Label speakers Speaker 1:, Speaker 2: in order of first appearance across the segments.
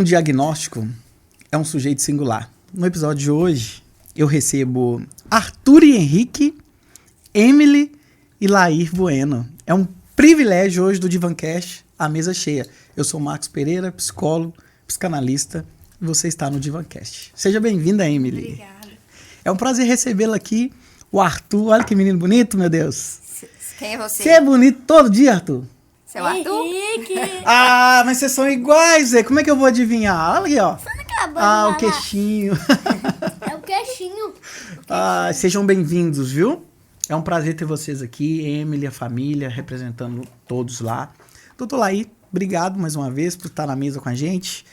Speaker 1: Um diagnóstico é um sujeito singular. No episódio de hoje, eu recebo Arthur e Henrique, Emily e Lair Bueno. É um privilégio hoje do Divancast, a mesa cheia. Eu sou o Marcos Pereira, psicólogo, psicanalista, e você está no Divancast. Seja bem-vinda, Emily.
Speaker 2: Obrigada.
Speaker 1: É um prazer recebê-la aqui. O Arthur, olha que menino bonito, meu Deus.
Speaker 2: Quem é você?
Speaker 1: Você é bonito todo dia, Arthur.
Speaker 2: Você é o Arthur?
Speaker 3: Henrique.
Speaker 1: Ah, mas vocês são iguais, Zé. Como é que eu vou adivinhar? Olha aqui, ó.
Speaker 3: Você não acabou
Speaker 1: Ah,
Speaker 3: de
Speaker 1: o
Speaker 3: falar.
Speaker 1: queixinho.
Speaker 3: É o queixinho.
Speaker 1: Ah, sejam bem-vindos, viu? É um prazer ter vocês aqui, Emily, a família, representando todos lá. Doutor Laí, obrigado mais uma vez por estar na mesa com a gente.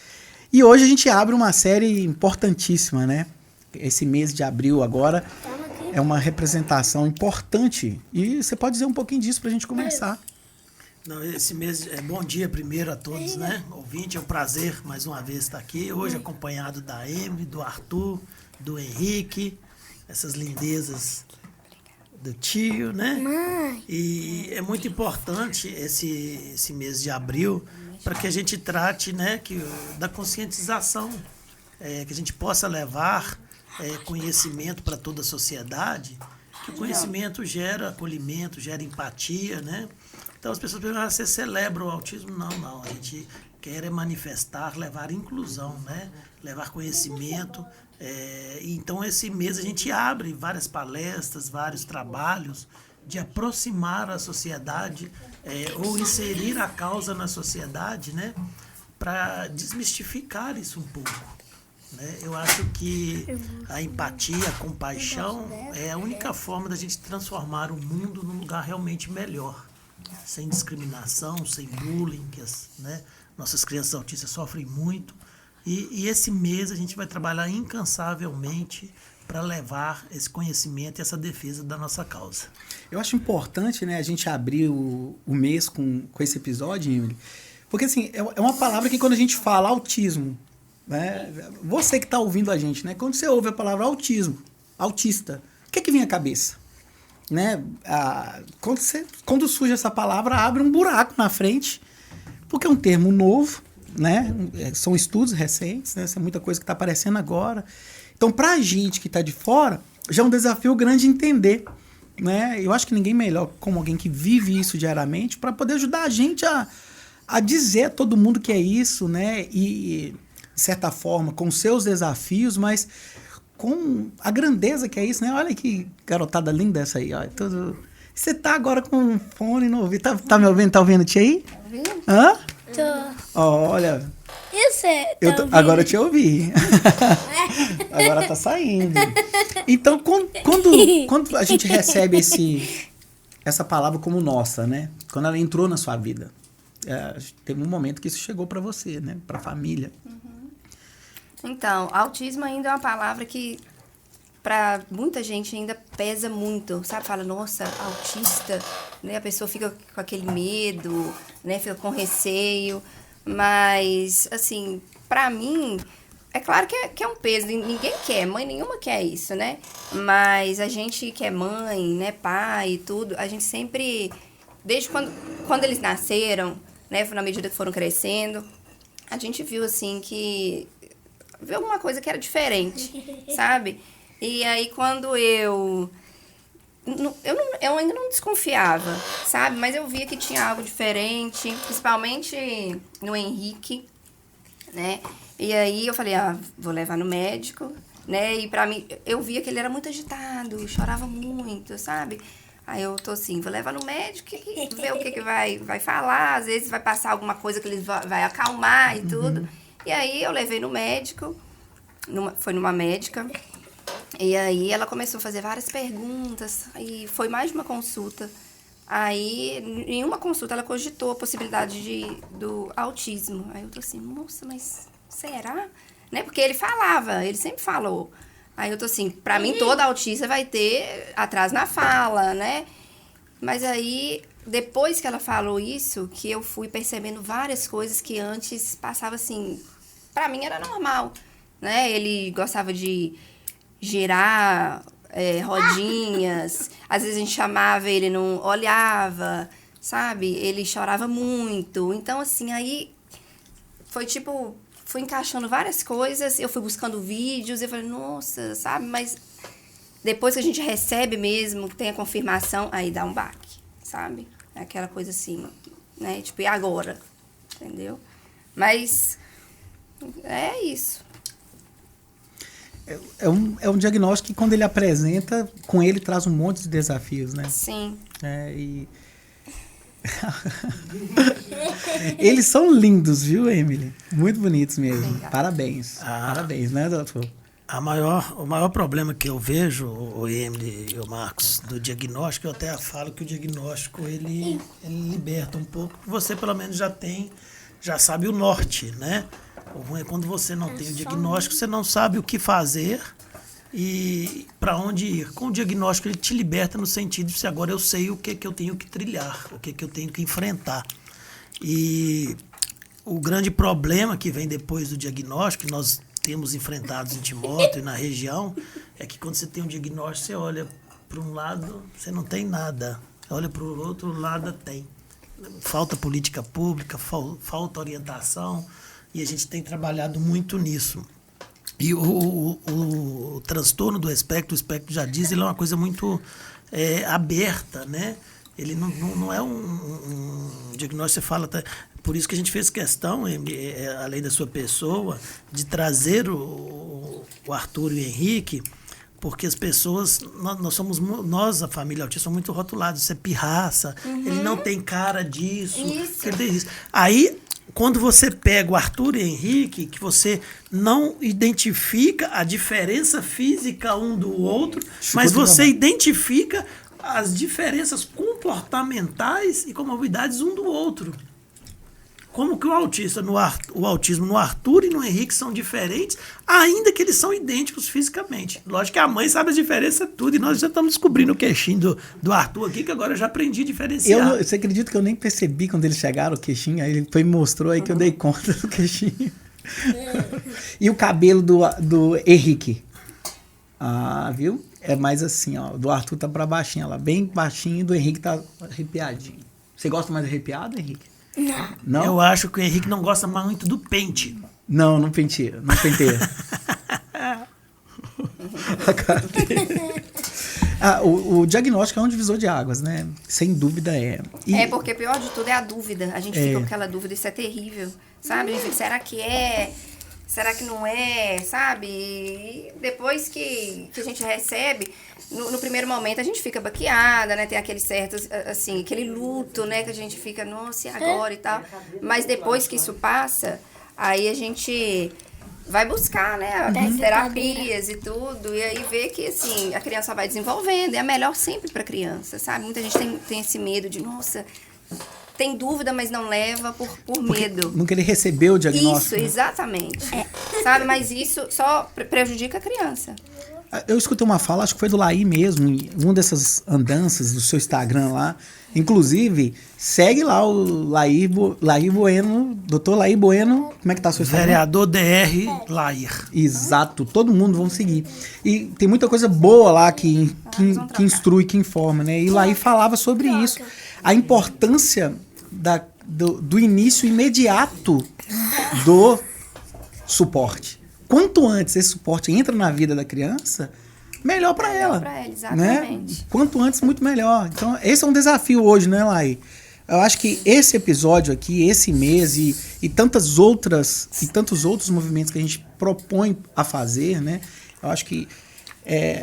Speaker 1: E hoje a gente abre uma série importantíssima, né? Esse mês de abril agora
Speaker 3: Toma aqui.
Speaker 1: é uma representação importante. E você pode dizer um pouquinho disso pra gente começar.
Speaker 4: Não, esse mês é bom dia primeiro a todos, né? Ouvinte, é um prazer mais uma vez estar aqui. Hoje acompanhado da Emily, do Arthur, do Henrique, essas lindezas do tio, né?
Speaker 3: Mãe.
Speaker 4: E é muito importante esse mês de abril para que a gente trate, né, da conscientização, que a gente possa levar conhecimento para toda a sociedade, que o conhecimento gera acolhimento, gera empatia, né? Então as pessoas perguntam, você celebra o autismo? Não. A gente quer manifestar, levar inclusão, né? Levar conhecimento. Então esse mês a gente abre várias palestras, vários trabalhos de aproximar a sociedade ou inserir a causa na sociedade, né? Para desmistificar isso um pouco. Né? Eu acho que a empatia, a compaixão é a única forma da gente transformar o mundo num lugar realmente melhor. Sem discriminação, sem bullying, que nossas crianças autistas sofrem muito. E esse mês a gente vai trabalhar incansavelmente para levar esse conhecimento e essa defesa da nossa causa.
Speaker 1: Eu acho importante, né, a gente abrir o mês com esse episódio, Emily, porque assim, é uma palavra que quando a gente fala autismo, né, você que está ouvindo a gente, né, quando você ouve a palavra autismo, autista, o que é que vem à cabeça? Né? Quando surge essa palavra, abre um buraco na frente, porque é um termo novo, né? São estudos recentes, né? Essa é muita coisa que está aparecendo agora. Então, para a gente que está de fora, já é um desafio grande entender. Né? Eu acho que ninguém melhor como alguém que vive isso diariamente para poder ajudar a gente a dizer a todo mundo que é isso, né? E, de certa forma, com seus desafios, mas com a grandeza que é isso, né? Olha que garotada linda essa aí, ó. Você tá agora com um fone no ouvido. Tá me ouvindo? Tá ouvindo, tia aí?
Speaker 2: Tá ouvindo?
Speaker 1: Hã?
Speaker 3: Tô.
Speaker 1: Olha,
Speaker 3: E você? Tá ouvindo?
Speaker 1: agora eu te ouvi. Agora tá saindo. Então, quando a gente recebe essa palavra como nossa, né? Quando ela entrou na sua vida, teve um momento que isso chegou pra você, né? Pra família.
Speaker 2: Então, autismo ainda é uma palavra que para muita gente ainda pesa muito, sabe? Fala, nossa, autista, né? A pessoa fica com aquele medo, né? Fica com receio, mas, assim, para mim, é claro que é um peso, ninguém quer, mãe nenhuma quer isso, né? Mas a gente que é mãe, né, pai e tudo, a gente sempre, desde quando eles nasceram, né, na medida que foram crescendo, a gente viu, assim, que viu alguma coisa que era diferente, sabe? E aí, quando eu ainda não desconfiava, sabe? Mas eu via que tinha algo diferente, principalmente no Henrique, né? E aí eu falei, vou levar no médico, né? E pra mim, eu via que ele era muito agitado, chorava muito, sabe? Aí eu tô assim, vou levar no médico e ver o que vai falar. Às vezes vai passar alguma coisa que ele vai acalmar e tudo. E aí eu levei no médico, foi numa médica, e aí ela começou a fazer várias perguntas, e foi mais de uma consulta. Aí, em uma consulta, ela cogitou a possibilidade do autismo. Aí eu tô assim, nossa, mas será? Né? Porque ele sempre falou. Aí eu tô assim, pra mim toda autista vai ter atraso na fala, né? Mas aí, depois que ela falou isso, que eu fui percebendo várias coisas que antes passava assim, pra mim era normal, né? Ele gostava de girar rodinhas, às vezes a gente chamava, ele não olhava, sabe? Ele chorava muito. Então, assim, aí foi tipo, fui encaixando várias coisas, eu fui buscando vídeos, eu falei, nossa, sabe? Mas depois que a gente recebe mesmo, que tem a confirmação, aí dá um baque, sabe? É aquela coisa assim, né? Tipo, e agora? Entendeu? Mas é isso.
Speaker 1: É um diagnóstico que, quando ele apresenta, com ele traz um monte de desafios, né?
Speaker 2: Sim.
Speaker 1: E... Eles são lindos, viu, Emily? Muito bonitos mesmo.
Speaker 2: Obrigada.
Speaker 1: Parabéns. Parabéns, né, doutor?
Speaker 4: O maior problema que eu vejo, o Emily e o Marcos, do diagnóstico, eu até falo que o diagnóstico ele liberta um pouco. Você pelo menos já sabe o norte, né? O ruim é quando você não tem o diagnóstico, você não sabe o que fazer e para onde ir. Com o diagnóstico ele te liberta no sentido de que agora eu sei o que eu tenho que trilhar, o que eu tenho que enfrentar. E o grande problema que vem depois do diagnóstico, que nós temos enfrentados em Timóteo e na região, é que quando você tem um diagnóstico, você olha para um lado, você não tem nada. Olha para o outro lado, tem. Falta política pública, falta orientação, e a gente tem trabalhado muito nisso. E o transtorno do espectro, o espectro já diz, ele é uma coisa muito aberta, né? Ele não é um diagnóstico, você fala... Por isso que a gente fez questão, além da sua pessoa, de trazer o Arthur e o Henrique, porque as pessoas, nós, a família autista, somos muito rotulados. Isso é pirraça, ele não tem cara disso.
Speaker 2: Isso.
Speaker 4: Ele tem isso. Aí, quando você pega o Arthur e o Henrique, que você não identifica a diferença física um do outro, mas você identifica as diferenças comportamentais e comorbidades um do outro. Como que o autismo no Arthur e no Henrique são diferentes, ainda que eles são idênticos fisicamente. Lógico que a mãe sabe a diferença tudo, e nós já estamos descobrindo o queixinho do Arthur aqui, que agora eu já aprendi a diferenciar.
Speaker 1: Você acredita que eu nem percebi quando eles chegaram o queixinho? Aí ele foi e mostrou aí que eu dei conta do queixinho. E o cabelo do Henrique? Ah, viu? É mais assim, ó. Do Arthur tá pra baixinho, lá, bem baixinho, e do Henrique tá arrepiadinho. Você gosta mais de arrepiado, Henrique? Não?
Speaker 4: Eu acho que o Henrique não gosta mais muito do pente.
Speaker 1: Não penteia. Não penteia. A cara dele. O diagnóstico é um divisor de águas, né? Sem dúvida é.
Speaker 2: É porque pior de tudo é a dúvida. A gente fica com aquela dúvida, isso é terrível, sabe? A gente fica, será que é? Será que não é? Sabe? E depois que a gente recebe, no primeiro momento a gente fica baqueada, né? Tem aquele certo, assim, aquele luto, né? Que a gente fica, nossa, e agora e tal. Mas depois que isso passa, aí a gente vai buscar, né? As terapias e tudo. E aí vê que, assim, a criança vai desenvolvendo. É melhor sempre pra criança, sabe? Muita gente tem esse medo de, nossa... Tem dúvida, mas não leva por medo.
Speaker 1: Nunca ele recebeu o diagnóstico.
Speaker 2: Isso, exatamente. Sabe, mas isso só prejudica a criança.
Speaker 1: Eu escutei uma fala, acho que foi do Laí mesmo, em uma dessas andanças do seu Instagram lá. Inclusive, segue lá o Laí Bueno, doutor Laí Bueno. Como é que tá o seu Instagram?
Speaker 4: Vereador DR Lair.
Speaker 1: Exato, todo mundo vão seguir. E tem muita coisa boa lá que instrui, que informa, né? E Laí falava sobre isso. A importância do início imediato do suporte. Quanto antes esse suporte entra na vida da criança, melhor para ela.
Speaker 2: Melhor para ela, exatamente.
Speaker 1: Né? Quanto antes, muito melhor. Então, esse é um desafio hoje, né, Laí? Eu acho que esse episódio aqui, esse mês e tantos outros movimentos que a gente propõe a fazer, né? Eu acho que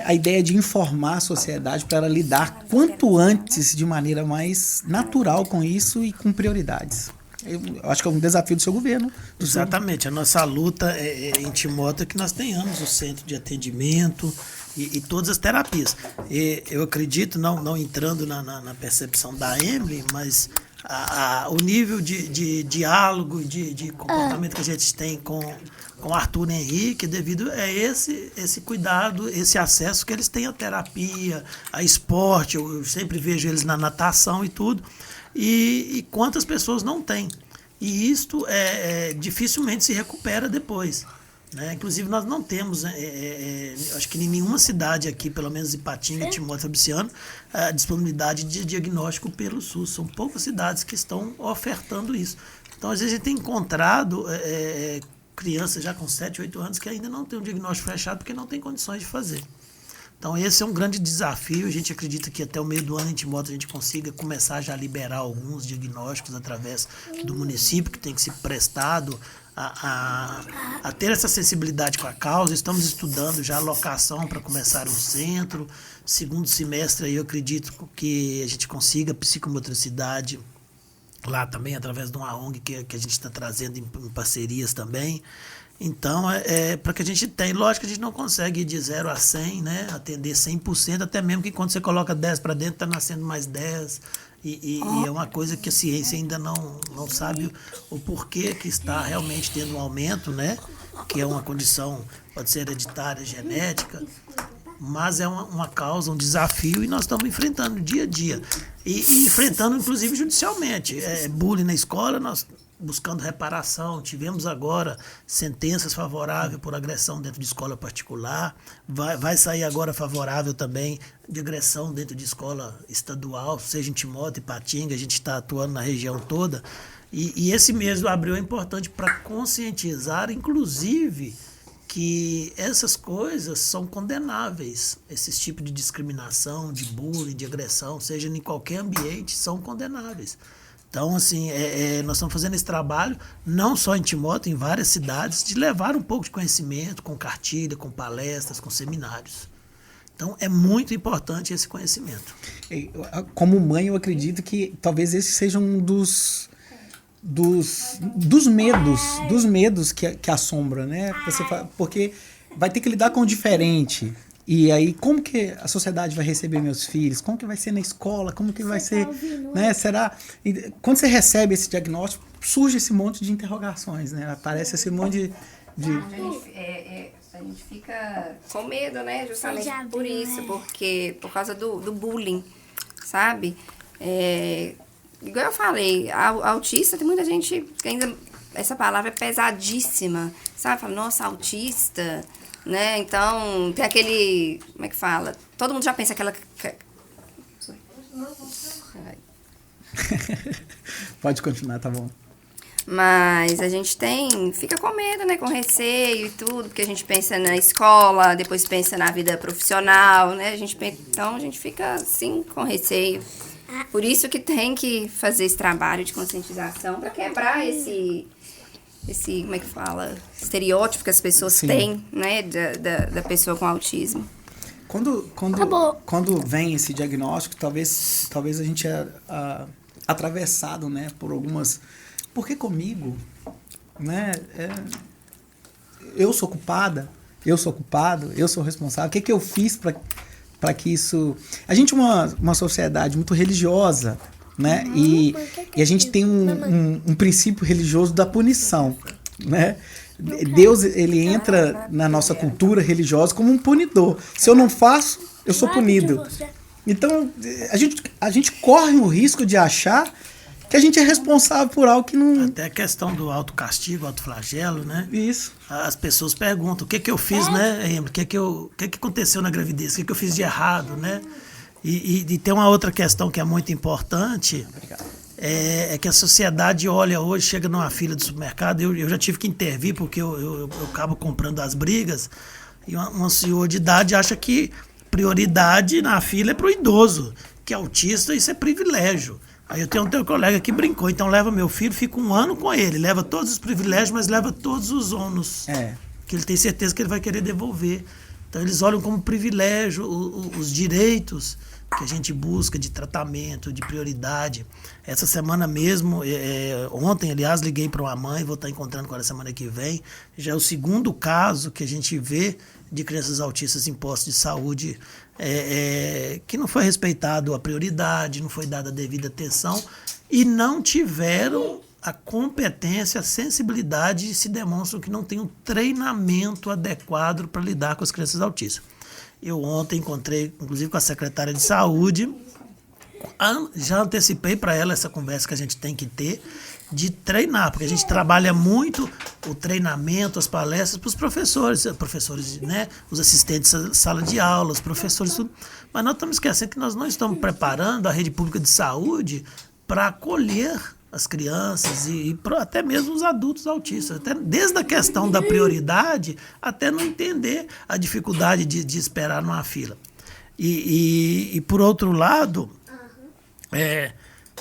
Speaker 1: a ideia de informar a sociedade para ela lidar quanto antes de maneira mais natural com isso e com prioridades. Eu acho que é um desafio do seu governo.
Speaker 4: Exatamente. A nossa luta em Timóteo é que nós tenhamos o centro de atendimento e todas as terapias. E eu acredito, não entrando na percepção da Emily, mas o nível de diálogo e de comportamento que a gente tem com Arthur e Henrique, devido a esse cuidado, esse acesso que eles têm à terapia, a esporte. Eu sempre vejo eles na natação e tudo. E quantas pessoas não têm. E isto dificilmente se recupera depois. Né? Inclusive, nós não temos, acho que em nenhuma cidade aqui, pelo menos Ipatinga, Timóteo Fabriciano, a disponibilidade de diagnóstico pelo SUS. São poucas cidades que estão ofertando isso. Então, às vezes, a gente tem encontrado crianças já com 7, 8 anos que ainda não tem um diagnóstico fechado porque não tem condições de fazer. Então, esse é um grande desafio. A gente acredita que até o meio do ano, em Timóteo, a gente consiga começar já a liberar alguns diagnósticos através do município, que tem que ser prestado a ter essa sensibilidade com a causa. Estamos estudando já a locação para começar um centro. Segundo semestre, aí, eu acredito que a gente consiga psicomotricidade lá também, através de uma ONG que a gente está trazendo em parcerias também. Então, para que a gente tenha, lógico que a gente não consegue ir de 0 a 100, né, atender 100%, até mesmo que quando você coloca 10 para dentro, está nascendo mais 10, e é uma coisa que a ciência ainda não sabe o porquê que está realmente tendo um aumento, né, que é uma condição, pode ser hereditária, genética, mas é uma causa, um desafio, e nós estamos enfrentando dia a dia, e enfrentando inclusive judicialmente, bullying na escola, nós buscando reparação. Tivemos agora sentenças favoráveis por agressão dentro de escola particular. Vai sair agora favorável também de agressão dentro de escola estadual, seja em Timóteo, Ipatinga, a gente está atuando na região toda. E esse mês do abril é importante para conscientizar, inclusive, que essas coisas são condenáveis. Esses tipos de discriminação, de bullying, de agressão, seja em qualquer ambiente, são condenáveis. Então, assim, nós estamos fazendo esse trabalho, não só em Timóteo, em várias cidades, de levar um pouco de conhecimento, com cartilha, com palestras, com seminários. Então, é muito importante esse conhecimento.
Speaker 1: Como mãe, eu acredito que talvez esse seja um dos medos que assombra, né? Porque vai ter que lidar com o diferente. E aí, como que a sociedade vai receber meus filhos? Como que vai ser na escola? Como que vai ser, né? Será? E quando você recebe esse diagnóstico, surge esse monte de interrogações, né? Aparece esse monte de...
Speaker 2: A gente fica com medo, né? Justamente por isso, porque por causa do bullying, sabe? Igual eu falei, autista, tem muita gente que ainda... Essa palavra é pesadíssima, sabe? Fala, nossa, autista... Né? Então, tem aquele... Como é que fala? Todo mundo já pensa aquela...
Speaker 1: Pode continuar, tá bom.
Speaker 2: Mas a gente fica com medo, né? Com receio e tudo, porque a gente pensa na escola, depois pensa na vida profissional, né? Então, a gente fica, assim, com receio. Por isso que tem que fazer esse trabalho de conscientização para quebrar esse, como é que fala, estereótipo que as pessoas têm, né, da pessoa com autismo.
Speaker 1: Quando vem esse diagnóstico, talvez a gente atravessado, né, por algumas... Porque comigo, né, eu sou culpada, eu sou culpado, eu sou responsável. O que eu fiz para que isso... A gente é uma sociedade muito religiosa, né? E a gente tem um princípio religioso da punição, né? Deus, ele entra na nossa cultura religiosa como um punidor. Se eu não faço, eu sou punido. Então, a gente corre o risco de achar que a gente é responsável por algo que não...
Speaker 4: Até a questão do autocastigo, autoflagelo, né?
Speaker 1: Isso.
Speaker 4: As pessoas perguntam, o que eu fiz, né, Emily? O que aconteceu na gravidez? O que eu fiz de errado, né? E tem uma outra questão que é muito importante, é que a sociedade olha hoje, chega numa fila de supermercado, eu já tive que intervir porque eu acabo comprando as brigas, e um senhor de idade acha que prioridade na fila é para o idoso, que é autista, isso é privilégio. Aí eu tenho um colega que brincou, então leva meu filho, fica 1 ano com ele, leva todos os privilégios, mas leva todos os ônus, que ele tem certeza que ele vai querer devolver. Então eles olham como privilégio os direitos que a gente busca de tratamento, de prioridade. Essa semana mesmo, ontem, aliás, liguei para uma mãe, vou estar encontrando com ela semana que vem. Já é o 2º caso que a gente vê de crianças autistas em postos de saúde que não foi respeitado a prioridade, não foi dada a devida atenção e não tiveram a competência, a sensibilidade, se demonstram que não tem um treinamento adequado para lidar com as crianças autistas. Eu ontem encontrei, inclusive, com a secretária de saúde, já antecipei para ela essa conversa que a gente tem que ter, de treinar, porque a gente trabalha muito o treinamento, as palestras para os professores, né, os assistentes de sala de aula, os professores, tudo. Mas nós estamos esquecendo que nós não estamos preparando a rede pública de saúde para acolher as crianças até mesmo os adultos autistas, até desde a questão da prioridade até não entender a dificuldade de esperar numa fila. E por outro lado,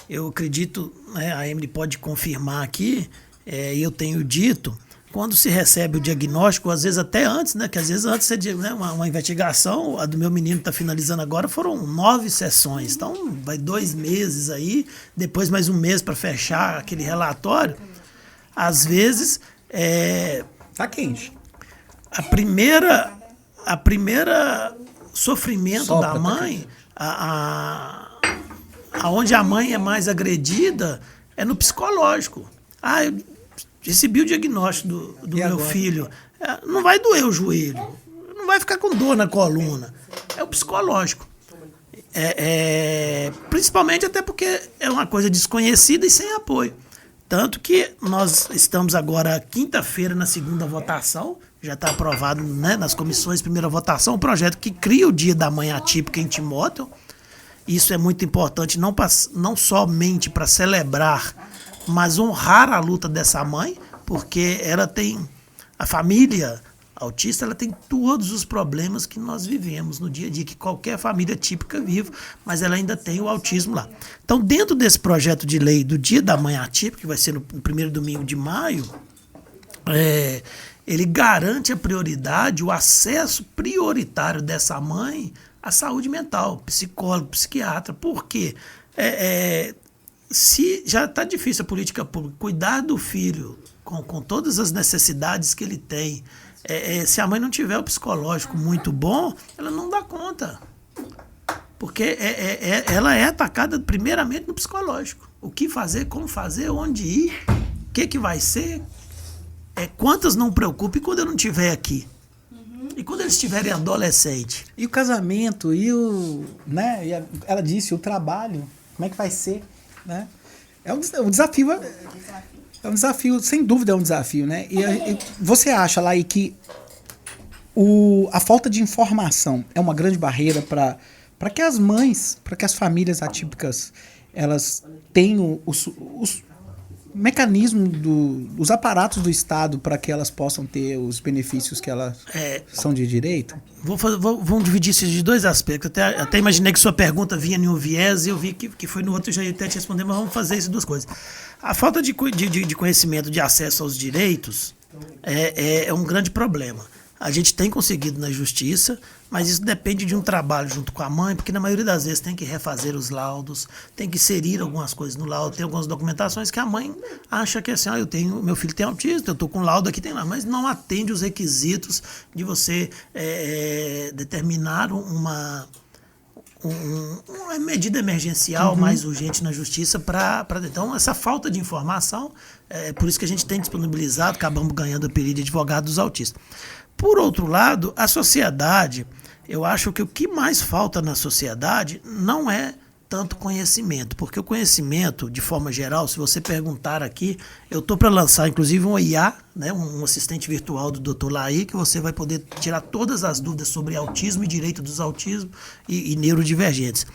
Speaker 4: eu acredito, né, a Emily pode confirmar aqui, e eu tenho dito, quando se recebe o diagnóstico, às vezes até antes, né, que às vezes antes você, né, uma investigação, a do meu menino está finalizando agora, foram 9 sessões, então vai 2 meses aí, depois mais 1 mês para fechar aquele relatório. Às vezes,
Speaker 1: Tá quente.
Speaker 4: a primeira sofrimento
Speaker 1: Sopra,
Speaker 4: da
Speaker 1: tá
Speaker 4: mãe, aonde a mãe é mais agredida, é no psicológico. Eu recebi o diagnóstico do
Speaker 1: E
Speaker 4: meu
Speaker 1: agora?
Speaker 4: filho. Não vai doer o joelho, não vai ficar com dor na coluna. É o psicológico. Principalmente até porque é uma coisa desconhecida e sem apoio. Tanto que nós estamos agora, quinta-feira, na segunda votação, já está aprovado, né, nas comissões, primeira votação, um projeto que cria o Dia da Mãe Atípica em Timóteo. Isso é muito importante, não somente para celebrar, mas honrar a luta dessa mãe, porque ela tem, a família autista, ela tem todos os problemas que nós vivemos no dia a dia, que qualquer família típica vive, mas ela ainda tem o autismo lá. Então, dentro desse projeto de lei do Dia da Mãe Atípica, que vai ser no primeiro domingo de maio, ele garante a prioridade, o acesso prioritário dessa mãe à saúde mental, psicólogo, psiquiatra. Por quê? Se já está difícil a política pública, cuidar do filho com todas as necessidades que ele tem, se a mãe não tiver o psicológico muito bom, ela não dá conta. Porque ela é atacada primeiramente no psicológico. O que fazer, como fazer, onde ir, o que vai ser. Quantas não preocupem quando eu não estiver aqui? E quando eles estiverem adolescente?
Speaker 1: E o casamento, né? Ela disse, o trabalho, como é que vai ser, né? É um desafio, é um desafio, sem dúvida é um desafio, né? E você acha, Laí, que a falta de informação é uma grande barreira para que as mães, para que as famílias atípicas, elas tenham os mecanismos, os aparatos do Estado para que elas possam ter os benefícios que elas são de direito?
Speaker 4: Vamos dividir isso de 2 aspectos. Até imaginei que sua pergunta vinha em um viés e eu vi que foi no outro, eu já ia até te responder, mas vamos fazer isso 2 coisas. A falta de conhecimento, de acesso aos direitos é um grande problema. A gente tem conseguido na justiça, mas isso depende de um trabalho junto com a mãe, porque na maioria das vezes tem que refazer os laudos, tem que inserir algumas coisas no laudo, tem algumas documentações que a mãe acha que é assim, meu filho tem autismo, eu estou com laudo aqui, tem lá, mas não atende os requisitos de você determinar uma medida emergencial mais urgente na justiça então essa falta de informação, por isso que a gente tem disponibilizado, acabamos ganhando o apelido de advogado dos autistas. Por outro lado, a sociedade, eu acho que o que mais falta na sociedade não é tanto conhecimento, porque o conhecimento, de forma geral, se você perguntar aqui, eu estou para lançar inclusive um IA, né, um assistente virtual do Dr. Laí, que você vai poder tirar todas as dúvidas sobre autismo e direito dos autismos e neurodivergentes.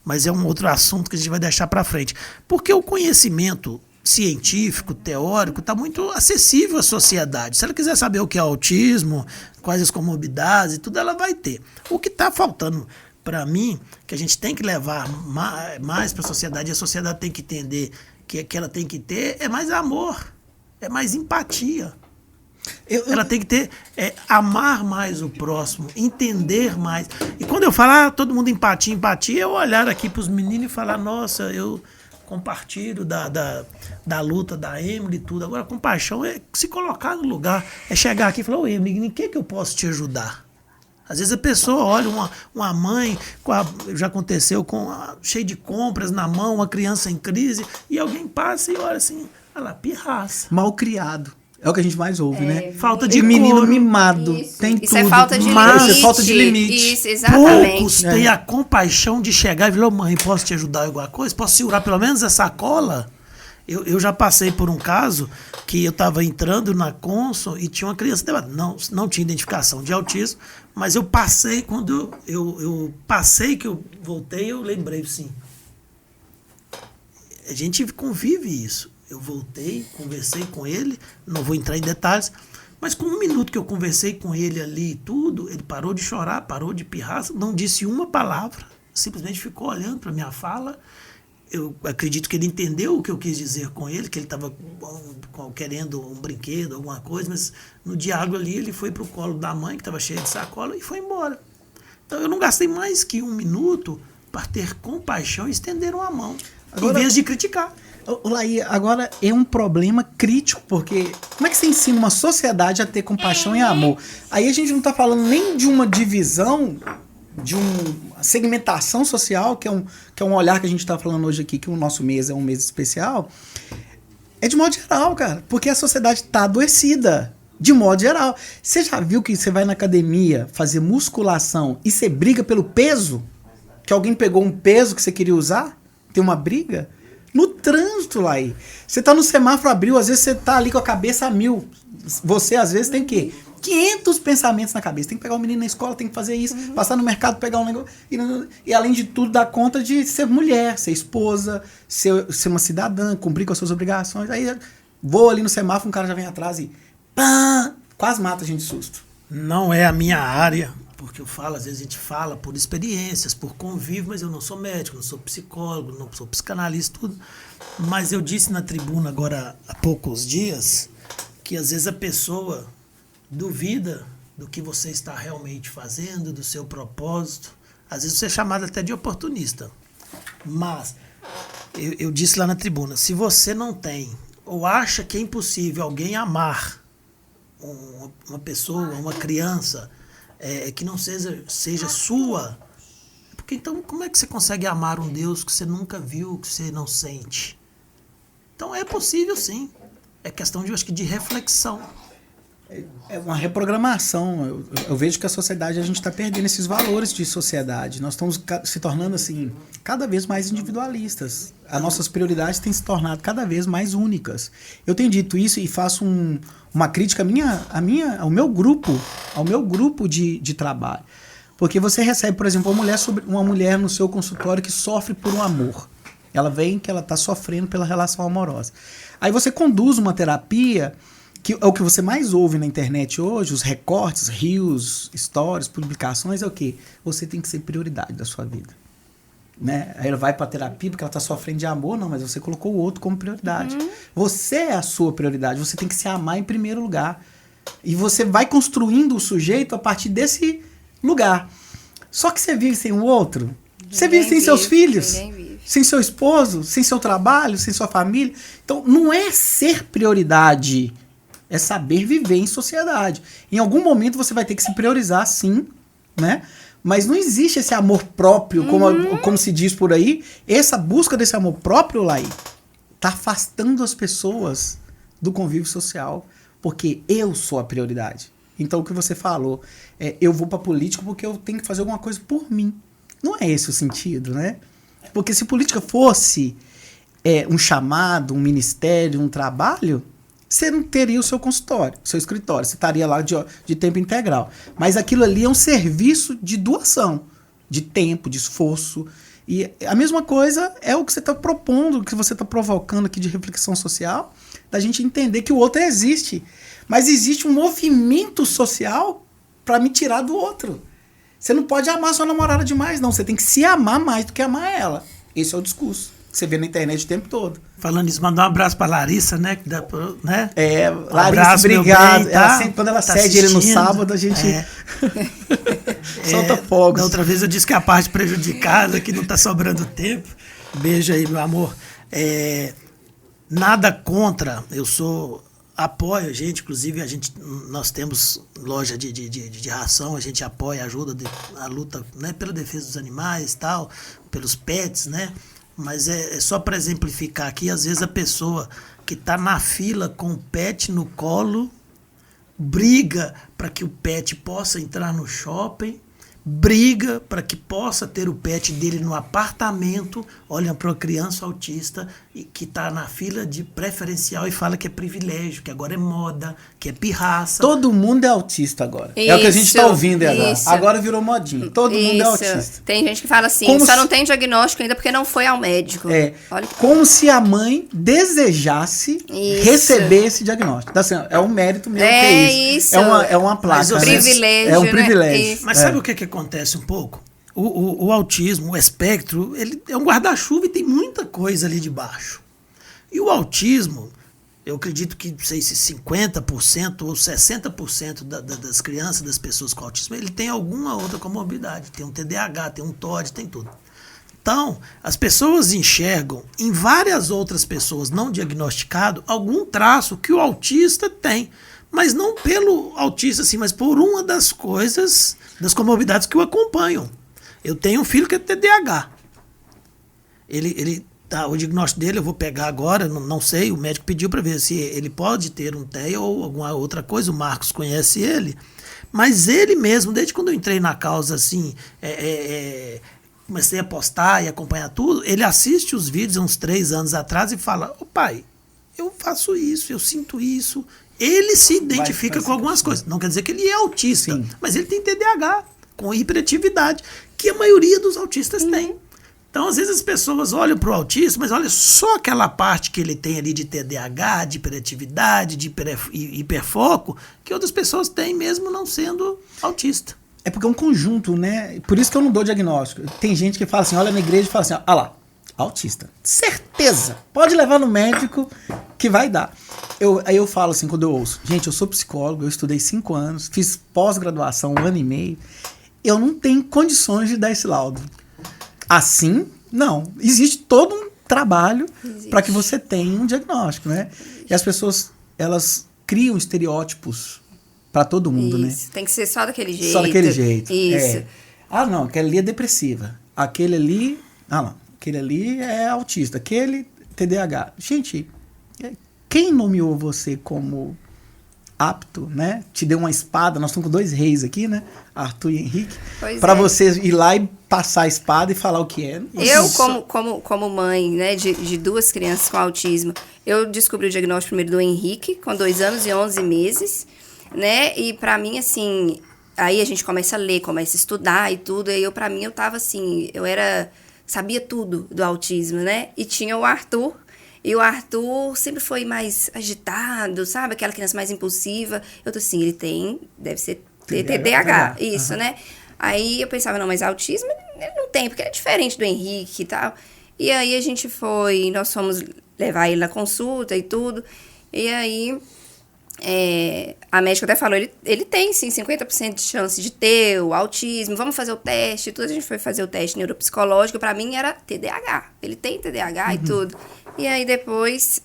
Speaker 4: Mas é um outro assunto que a gente vai deixar para frente. Porque o conhecimento científico, teórico, está muito acessível à sociedade. Se ela quiser saber o que é autismo, quais as comorbidades e tudo, ela vai ter. O que está faltando para mim, que a gente tem que levar mais para a sociedade, e a sociedade tem que entender que ela tem que ter, é mais amor, é mais empatia. Ela tem que ter, amar mais o próximo, entender mais. E quando eu falo, todo mundo empatia, eu olhar aqui para os meninos e falar, nossa, eu compartilho da luta da Emily e tudo. Agora, compaixão é se colocar no lugar, é chegar aqui e falar, ô Emily, em que eu posso te ajudar? Às vezes a pessoa olha uma mãe, já aconteceu, cheio de compras na mão, uma criança em crise, e alguém passa e olha assim, olha lá, pirraça.
Speaker 1: Mal criado. É o que a gente mais ouve, né?
Speaker 4: Falta de
Speaker 1: menino
Speaker 4: couro.
Speaker 1: mimado.
Speaker 2: Isso.
Speaker 1: Tem
Speaker 2: Isso
Speaker 1: tudo.
Speaker 2: é falta de
Speaker 1: Mas
Speaker 2: limite.
Speaker 1: é falta de limite.
Speaker 2: Isso, exatamente.
Speaker 4: Poucos têm a compaixão de chegar e falar, mãe, posso te ajudar em alguma coisa? Posso segurar pelo menos essa cola? Eu já passei por um caso que eu estava entrando na Consul e tinha uma criança, não tinha identificação de autismo, mas eu passei, quando eu passei que eu voltei, eu lembrei assim, a gente convive isso. Eu voltei, conversei com ele, não vou entrar em detalhes, mas com 1 minuto que eu conversei com ele ali e tudo, ele parou de chorar, parou de pirrar, não disse uma palavra, simplesmente ficou olhando para minha fala. Eu acredito que ele entendeu o que eu quis dizer com ele, que ele estava querendo um brinquedo, alguma coisa, mas no diálogo ali ele foi para o colo da mãe, que estava cheia de sacola, e foi embora. Então eu não gastei mais que 1 minuto para ter compaixão e estender uma mão,
Speaker 1: Agora,
Speaker 4: em vez de criticar.
Speaker 1: Laí, agora é um problema crítico, porque como é que você ensina uma sociedade a ter compaixão e amor? Aí a gente não está falando nem de uma divisão, de uma segmentação social, que é um olhar que a gente está falando hoje aqui, que o nosso mês é um mês especial. É de modo geral, cara, porque a sociedade está adoecida, de modo geral. Você já viu que você vai na academia fazer musculação e você briga pelo peso? Que alguém pegou um peso que você queria usar? Tem uma briga? No trânsito, lá aí. Você tá no semáforo, abriu, às vezes você tá ali com a cabeça a 1000. Você, às vezes, tem o quê? 500 pensamentos na cabeça. Tem que pegar o menino na escola, tem que fazer isso, passar no mercado, pegar um negócio. E além de tudo, dar conta de ser mulher, ser esposa, ser uma cidadã, cumprir com as suas obrigações. Aí vou ali no semáforo, um cara já vem atrás e pá, quase mata a gente de susto.
Speaker 4: Não é a minha área, porque eu falo, às vezes a gente fala por experiências, por convívio, mas eu não sou médico, não sou psicólogo, não sou psicanalista, tudo. Mas eu disse na tribuna agora há poucos dias que às vezes a pessoa duvida do que você está realmente fazendo, do seu propósito. Às vezes você é chamado até de oportunista. Mas eu disse lá na tribuna, se você não tem ou acha que é impossível alguém amar uma pessoa, uma criança, que não seja sua, porque então como é que você consegue amar um Deus que você nunca viu, que você não sente? Então é possível sim, é questão de, eu acho que, de reflexão.
Speaker 1: É uma reprogramação. Eu vejo que a sociedade, a gente está perdendo esses valores de sociedade. Nós estamos se tornando assim cada vez mais individualistas. As nossas prioridades têm se tornado cada vez mais únicas. Eu tenho dito isso e faço uma crítica ao meu grupo de trabalho. Porque você recebe, por exemplo, uma mulher no seu consultório que sofre por um amor. Ela vem que ela está sofrendo pela relação amorosa. Aí você conduz uma terapia, que é o que você mais ouve na internet hoje, os recortes, reels, stories, publicações, é o quê? Você tem que ser prioridade da sua vida. Né? Aí ela vai para terapia porque ela está sofrendo de amor, não, mas você colocou o outro como prioridade. Você é a sua prioridade, você tem que se amar em primeiro lugar. E você vai construindo o sujeito a partir desse lugar. Só que você vive sem o outro, você vive sem seus filhos, sem seu esposo, sem seu trabalho, sem sua família. Então não é ser prioridade, é saber viver em sociedade. Em algum momento você vai ter que se priorizar, sim, né? Mas não existe esse amor próprio, como se diz por aí. Essa busca desse amor próprio, Laí, tá afastando as pessoas do convívio social, porque eu sou a prioridade. Então o que você falou, eu vou pra política porque eu tenho que fazer alguma coisa por mim. Não é esse o sentido, né? Porque se política fosse um chamado, um ministério, um trabalho, você não teria o seu consultório, o seu escritório. Você estaria lá de tempo integral. Mas aquilo ali é um serviço de doação, de tempo, de esforço. E a mesma coisa é o que você está propondo, o que você está provocando aqui de reflexão social, da gente entender que o outro existe. Mas existe um movimento social para me tirar do outro. Você não pode amar sua namorada demais, não. Você tem que se amar mais do que amar ela. Esse é o discurso que você vê na internet o tempo todo.
Speaker 4: Falando isso, mandar um abraço pra Larissa, né? Né?
Speaker 1: Larissa,
Speaker 4: abraço,
Speaker 1: obrigado.
Speaker 4: Bem, tá?
Speaker 1: Quando ela
Speaker 4: tá
Speaker 1: cede ele no
Speaker 4: assistindo.
Speaker 1: sábado, a gente solta fogos.
Speaker 4: Da outra vez eu disse que a parte prejudicada, que não tá sobrando tempo. Beijo aí, meu amor. Nada contra, apoio a gente, inclusive nós temos loja de ração, a gente apoia, ajuda a luta, né, pela defesa dos animais, tal, pelos pets, né? Mas é só para exemplificar aqui, às vezes a pessoa que está na fila com o pet no colo briga para que o pet possa entrar no shopping, briga para que possa ter o pet dele no apartamento, olha para uma criança autista que está na fila de preferencial e fala que é privilégio, que agora é moda, que é pirraça.
Speaker 1: Todo mundo é autista agora. É o que a gente está ouvindo agora. Agora virou modinha. Todo mundo é autista.
Speaker 2: Tem gente que fala assim,
Speaker 1: Como
Speaker 2: só não tem diagnóstico ainda porque não foi ao médico.
Speaker 1: Olha como se a mãe desejasse receber esse diagnóstico. Então, assim, é um mérito meu que é isso. É uma placa.
Speaker 2: Privilégio,
Speaker 1: é um privilégio.
Speaker 2: Né?
Speaker 4: Mas sabe o que acontece um pouco? O autismo, o espectro, ele é um guarda-chuva e tem muita coisa ali debaixo. E o autismo, eu acredito que, não sei se 50% ou 60% das crianças, das pessoas com autismo, ele tem alguma outra comorbidade. Tem um TDAH, tem um TOD, tem tudo. Então, as pessoas enxergam em várias outras pessoas não diagnosticadas algum traço que o autista tem. Mas não pelo autista, assim, mas por uma das coisas, das comorbidades que o acompanham. Eu tenho um filho que é TDAH. O diagnóstico dele eu vou pegar agora, não sei, o médico pediu para ver se ele pode ter um TEA ou alguma outra coisa, o Marcos conhece ele, mas ele mesmo, desde quando eu entrei na causa, assim, comecei a postar e acompanhar tudo, ele assiste os vídeos uns 3 anos atrás e fala, ô pai, eu faço isso, eu sinto isso. Ele se identifica com algumas coisas. Não quer dizer que ele é autista, mas ele tem TDAH, com hiperatividade, que a maioria dos autistas tem. Então, às vezes as pessoas olham para o autista, mas olha só aquela parte que ele tem ali de TDAH, de hiperatividade, de hiperfoco, que outras pessoas têm mesmo não sendo autista.
Speaker 1: É porque é um conjunto, né? Por isso que eu não dou diagnóstico. Tem gente que fala assim, olha na igreja e fala assim, lá, autista. Certeza. Pode levar no médico que vai dar. Aí eu falo assim, quando eu ouço, gente, eu sou psicólogo, eu estudei 5 anos, fiz pós-graduação 1 ano e meio, eu não tenho condições de dar esse laudo. Assim, não. Existe todo um trabalho para que você tenha um diagnóstico, né? E as pessoas, elas criam estereótipos para todo mundo, né?
Speaker 2: Tem que ser só daquele jeito.
Speaker 1: Só daquele jeito.
Speaker 2: Isso.
Speaker 1: Não, aquele ali é depressiva. Aquele ali... aquele ali é autista. Aquele TDAH. Gente, quem nomeou você como apto, né? Te deu uma espada, nós estamos com 2 reis aqui, né? Arthur e Henrique. Para você ir lá e passar a espada e falar o que é.
Speaker 2: Eu, como mãe, né, de 2 crianças com autismo, eu descobri o diagnóstico primeiro do Henrique, com 2 anos e 11 meses, né? E para mim, assim, aí a gente começa a ler, começa a estudar e tudo, e para mim, eu tava assim, sabia tudo do autismo, né? E tinha o Arthur. E o Arthur sempre foi mais agitado, sabe? Aquela criança mais impulsiva. Eu tô assim, deve ser TDAH, isso, né? Aí eu pensava, não, mas autismo ele não tem, porque é diferente do Henrique e tal. E aí nós fomos levar ele na consulta e tudo. E aí a médica até falou, ele tem sim 50% de chance de ter o autismo, vamos fazer o teste e tudo. A gente foi fazer o teste neuropsicológico, pra mim era TDAH, ele tem TDAH e tudo. E aí depois,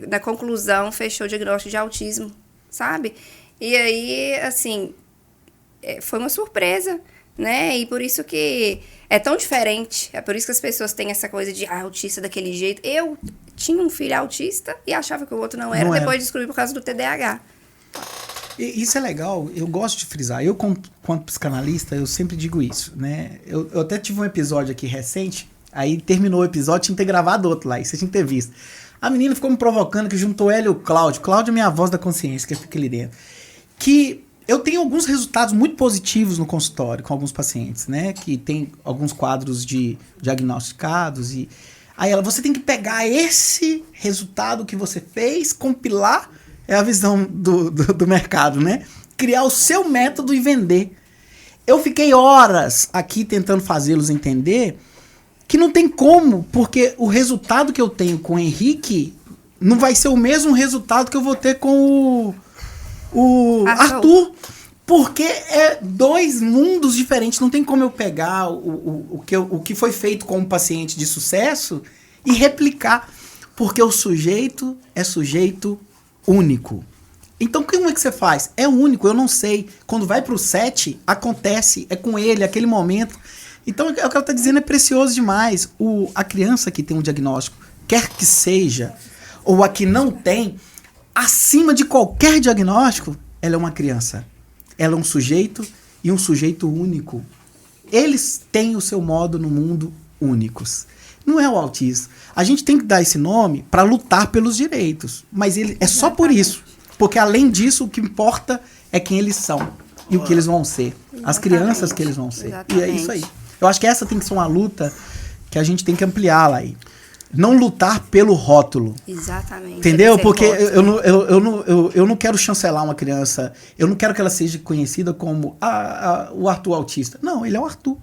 Speaker 2: na conclusão, fechou o diagnóstico de autismo, sabe? E aí, assim, foi uma surpresa, né? E por isso que é tão diferente, é por isso que as pessoas têm essa coisa de autista daquele jeito. Eu tinha um filho autista e achava que o outro não era, depois descobri por causa do TDAH.
Speaker 1: Isso é legal, eu gosto de frisar. Eu, quanto psicanalista, eu sempre digo isso, né? Eu até tive um episódio aqui recente, aí terminou o episódio, tinha que ter gravado outro lá, e você tinha que ter visto. A menina ficou me provocando, que juntou ela e o Cláudio. Cláudio é minha voz da consciência, que fica ali dentro. Que eu tenho alguns resultados muito positivos no consultório com alguns pacientes, né? Que tem alguns quadros diagnosticados e... Aí você tem que pegar esse resultado que você fez, compilar, é a visão do mercado, né? Criar o seu método e vender. Eu fiquei horas aqui tentando fazê-los entender que não tem como, porque o resultado que eu tenho com o Henrique não vai ser o mesmo resultado que eu vou ter com o Arthur. Porque é 2 mundos diferentes. Não tem como eu pegar o que foi feito com um paciente de sucesso e replicar. Porque o sujeito é sujeito único. Então, como é que você faz? É único, eu não sei. Quando vai pro set, acontece, é com ele, aquele momento. Então, o que ela está dizendo é precioso demais. A criança que tem um diagnóstico, quer que seja, ou a que não tem, acima de qualquer diagnóstico, ela é uma criança. Ela é um sujeito e um sujeito único. eles têm o seu modo no mundo únicos. Não é o autismo. A gente tem que dar esse nome para lutar pelos direitos. Mas ele é só por isso. Porque além disso, o que importa é quem eles são e o que eles vão ser. As crianças que eles vão ser. E é isso aí. Eu acho que essa tem que ser uma luta que a gente tem que ampliá-la aí. Não lutar pelo rótulo.
Speaker 2: Exatamente.
Speaker 1: Entendeu? Porque eu não quero chancelar uma criança. Eu não quero que ela seja conhecida como o Arthur autista. Não, ele é o Arthur.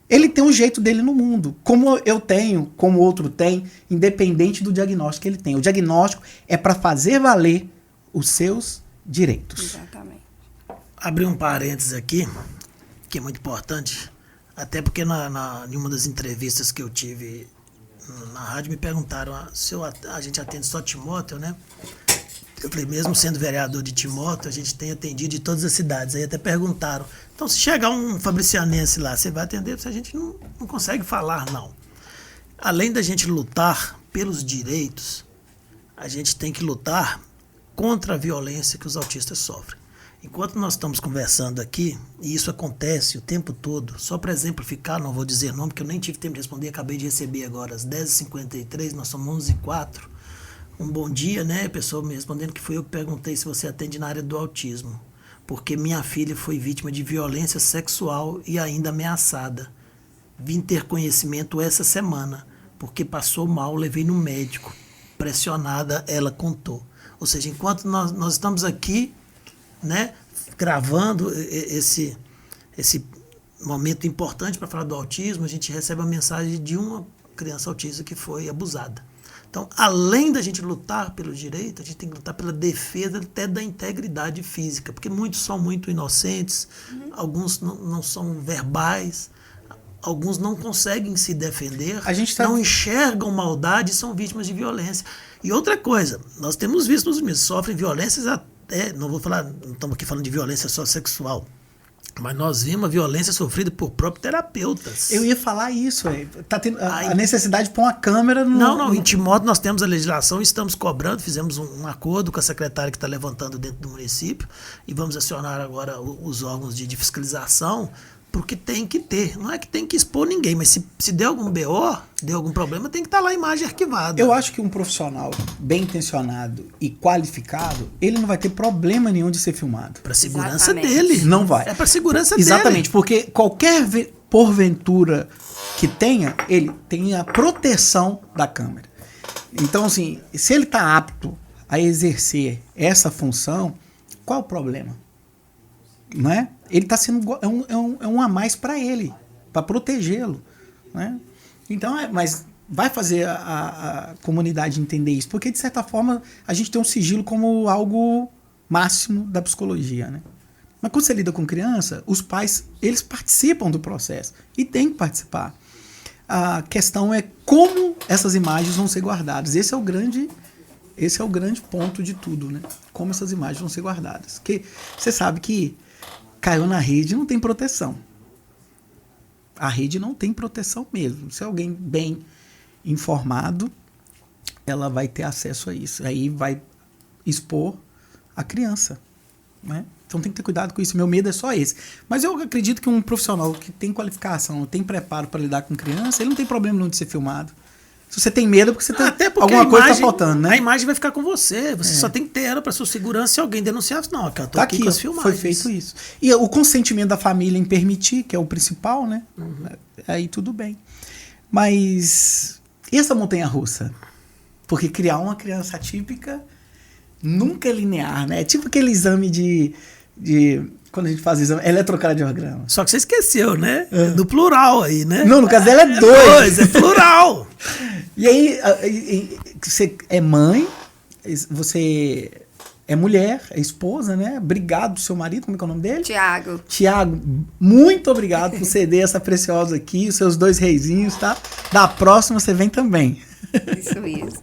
Speaker 1: Ele tem um jeito dele no mundo. Como eu tenho, como o outro tem, independente do diagnóstico que ele tem. O diagnóstico é para fazer valer os seus direitos.
Speaker 2: Exatamente.
Speaker 4: Abrir um parênteses aqui, que é muito importante, até porque em uma das entrevistas que eu tive na rádio me perguntaram se a gente atende só Timóteo, né? Eu falei, mesmo sendo vereador de Timóteo, a gente tem atendido de todas as cidades. Aí até perguntaram, então se chegar um fabricianense lá, você vai atender? A gente não consegue falar, não. Além da gente lutar pelos direitos, a gente tem que lutar contra a violência que os autistas sofrem. Enquanto nós estamos conversando aqui, e isso acontece o tempo todo, só para exemplificar, não vou dizer nome, porque eu nem tive tempo de responder, acabei de receber agora às 10h53, nós somos 11h04. Um bom dia, né? A pessoa me respondendo que foi eu que perguntei se você atende na área do autismo. Porque minha filha foi vítima de violência sexual e ainda ameaçada. Vim ter conhecimento essa semana, porque passou mal, levei no médico. Pressionada, ela contou. Ou seja, enquanto nós estamos aqui, né, gravando esse momento importante para falar do autismo, a gente recebe a mensagem de uma criança autista que foi abusada. Então, além da gente lutar pelo direito, a gente tem que lutar pela defesa até da integridade física, porque muitos são muito inocentes, alguns não são verbais, alguns não conseguem se defender, não enxergam maldade e são vítimas de violência. E outra coisa, nós temos visto os meninos sofrem violências até, não estamos aqui falando de violência só sexual, mas nós vimos a violência sofrida por próprios terapeutas.
Speaker 1: Eu ia falar isso. Tá tendo a necessidade de pôr uma câmera no...
Speaker 4: Não. Em Timóteo nós temos a legislação e estamos cobrando. Fizemos um acordo com a secretária que está levantando dentro do município e vamos acionar agora os órgãos de fiscalização, porque tem que ter. Não é que tem que expor ninguém, mas se der algum BO, deu algum problema, tem que estar lá a imagem arquivada.
Speaker 1: Eu acho que um profissional bem intencionado e qualificado, ele não vai ter problema nenhum de ser filmado.
Speaker 4: Para segurança dele.
Speaker 1: Não vai.
Speaker 4: É para segurança dele.
Speaker 1: Exatamente, porque qualquer porventura que tenha, ele tem a proteção da câmera. Então, assim, se ele está apto a exercer essa função, qual o problema? Não é? Ele está sendo é um a mais para ele, para protegê-lo, né? Então, mas vai fazer a comunidade entender isso, porque de certa forma a gente tem um sigilo como algo máximo da psicologia, né? Mas quando você lida com criança, os pais, eles participam do processo e tem que participar. A questão é como essas imagens vão ser guardadas. Esse é o grande ponto de tudo, né? Como essas imagens vão ser guardadas. Porque você sabe que caiu na rede, não tem proteção. A rede não tem proteção mesmo. Se é alguém bem informado, ela vai ter acesso a isso. Aí vai expor a criança, né? Então tem que ter cuidado com isso. Meu medo é só esse. Mas eu acredito que um profissional que tem qualificação, tem preparo para lidar com criança, ele não tem problema nenhum de ser filmado. Se você tem medo, porque você tem alguma coisa está faltando, né?
Speaker 4: A imagem vai ficar com você. Você só tem que ter ela para sua segurança. Se alguém denunciar, não, eu tô aqui com as filmagens.
Speaker 1: Foi feito isso. E o consentimento da família em permitir, que é o principal, né? Uhum. Aí tudo bem. Mas e essa montanha-russa? Porque criar uma criança atípica nunca é linear, né? É tipo aquele exame de quando a gente faz o exame, eletrocardiograma.
Speaker 4: Só que você esqueceu, né? Do plural aí, né?
Speaker 1: Não, no caso dela é dois.
Speaker 4: É plural.
Speaker 1: E aí, você é mãe, você é mulher, é esposa, né? Obrigado, seu marido, como é que é o nome dele? Tiago, muito obrigado por ceder essa preciosa aqui, os seus 2 reizinhos, tá? Da próxima você vem também.
Speaker 2: Isso.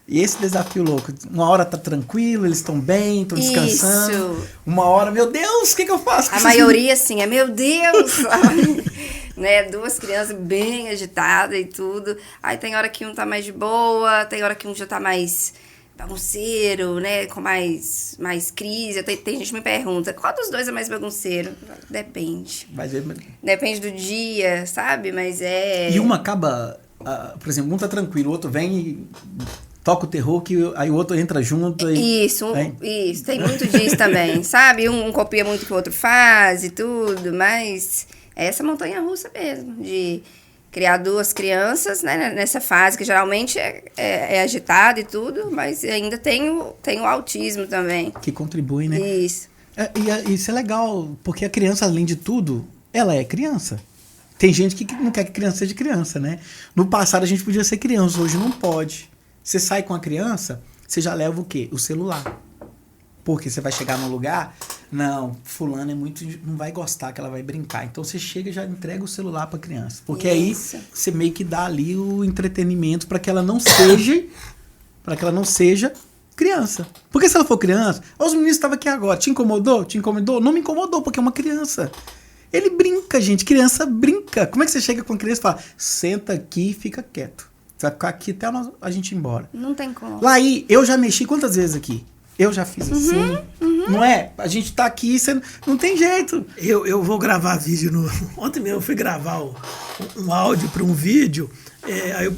Speaker 1: E esse desafio louco, uma hora tá tranquilo, eles estão bem, estão descansando. Isso. Uma hora, meu Deus, o que eu faço?
Speaker 2: A maioria, assim, é meu Deus! Né? 2 crianças bem agitadas e tudo. Aí tem hora que um tá mais de boa, tem hora que um já tá mais bagunceiro, né? Com mais crise. Tem gente que me pergunta, qual dos dois é mais bagunceiro? Depende. Depende do dia, sabe? Mas
Speaker 1: E uma acaba, por exemplo, um tá tranquilo, o outro vem e toca o terror, aí o outro entra junto.
Speaker 2: Isso, tem muito disso também, sabe? Um copia muito o que o outro faz e tudo, mas é essa montanha-russa mesmo, de criar duas crianças, né, nessa fase que geralmente é agitada e tudo, mas ainda tem o autismo também.
Speaker 1: Que contribui, né?
Speaker 2: Isso.
Speaker 1: E isso é legal, porque a criança, além de tudo, ela é criança. Tem gente que não quer que criança seja criança, né? No passado a gente podia ser criança, hoje não pode. Você sai com a criança, você já leva o quê? O celular. Porque você vai chegar num lugar, não, fulano é muito, não vai gostar que ela vai brincar. Então você chega e já entrega o celular pra criança. Porque
Speaker 2: Isso.
Speaker 1: aí você meio que dá ali o entretenimento para que ela não seja criança. Porque se ela for criança, os meninos estavam aqui agora, te incomodou? Te incomodou? Não me incomodou, porque é uma criança. Ele brinca, gente, criança brinca. Como é que você chega com a criança e fala, senta aqui e fica quieto. Você vai ficar aqui até a gente ir embora.
Speaker 2: Não tem como.
Speaker 1: Lá aí, eu já mexi quantas vezes aqui? Eu já fiz assim. Não é? A gente tá aqui, você não tem jeito.
Speaker 4: Eu vou gravar vídeo Ontem mesmo eu fui gravar um áudio para um vídeo.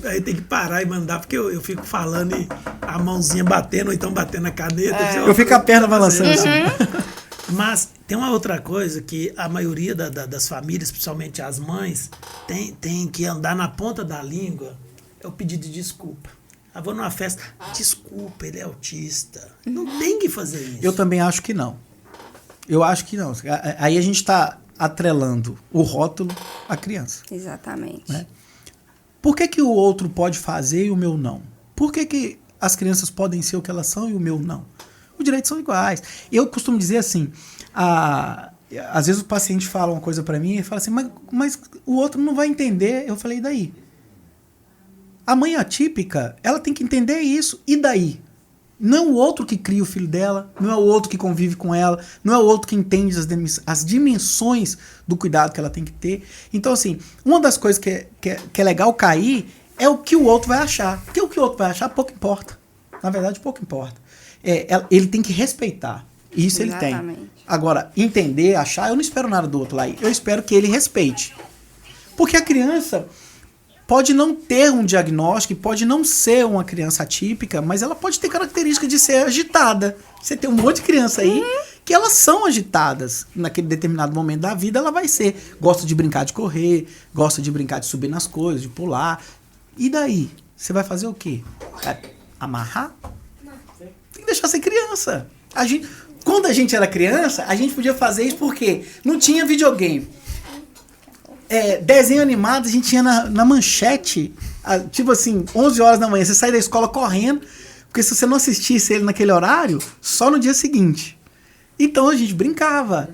Speaker 4: Aí tem que parar e mandar, porque eu fico falando e a mãozinha batendo, ou então batendo a caneta.
Speaker 1: Eu fico a perna balançando assim.
Speaker 4: Mas tem uma outra coisa que a maioria das famílias, principalmente as mães, tem que andar na ponta da língua, é o pedido de desculpa. Eu vou numa festa, desculpa, ele é autista. Não tem que fazer isso.
Speaker 1: Eu também acho que não. Eu acho que não. Aí a gente está atrelando o rótulo à criança.
Speaker 2: Exatamente.
Speaker 1: Né? Por que o outro pode fazer e o meu não? Por que as crianças podem ser o que elas são e o meu não? Os direitos são iguais. Eu costumo dizer assim, às vezes o paciente fala uma coisa para mim e fala assim, mas o outro não vai entender. Eu falei, e daí? A mãe atípica, ela tem que entender isso. E daí? Não é o outro que cria o filho dela, não é o outro que convive com ela, não é o outro que entende as dimensões do cuidado que ela tem que ter. Então, assim, uma das coisas que é legal cair é o que o outro vai achar. Porque o que o outro vai achar pouco importa. Na verdade, pouco importa. Ele tem que respeitar. Isso
Speaker 2: Exatamente.
Speaker 1: Ele tem. Agora, entender, achar, eu não espero nada do outro lá. Eu espero que ele respeite. Porque a criança pode não ter um diagnóstico, pode não ser uma criança atípica, mas ela pode ter característica de ser agitada. Você tem um monte de criança aí que elas são agitadas. Naquele determinado momento da vida, ela vai ser. Gosta de brincar de correr, gosta de brincar de subir nas coisas, de pular. E daí? Você vai fazer o quê? Vai amarrar? Tem que deixar ser criança. Quando a gente era criança, a gente podia fazer isso porque não tinha videogame. Desenho animado a gente tinha na manchete, tipo assim, 11 horas da manhã, você sai da escola correndo, porque se você não assistisse ele naquele horário, só no dia seguinte. Então a gente brincava.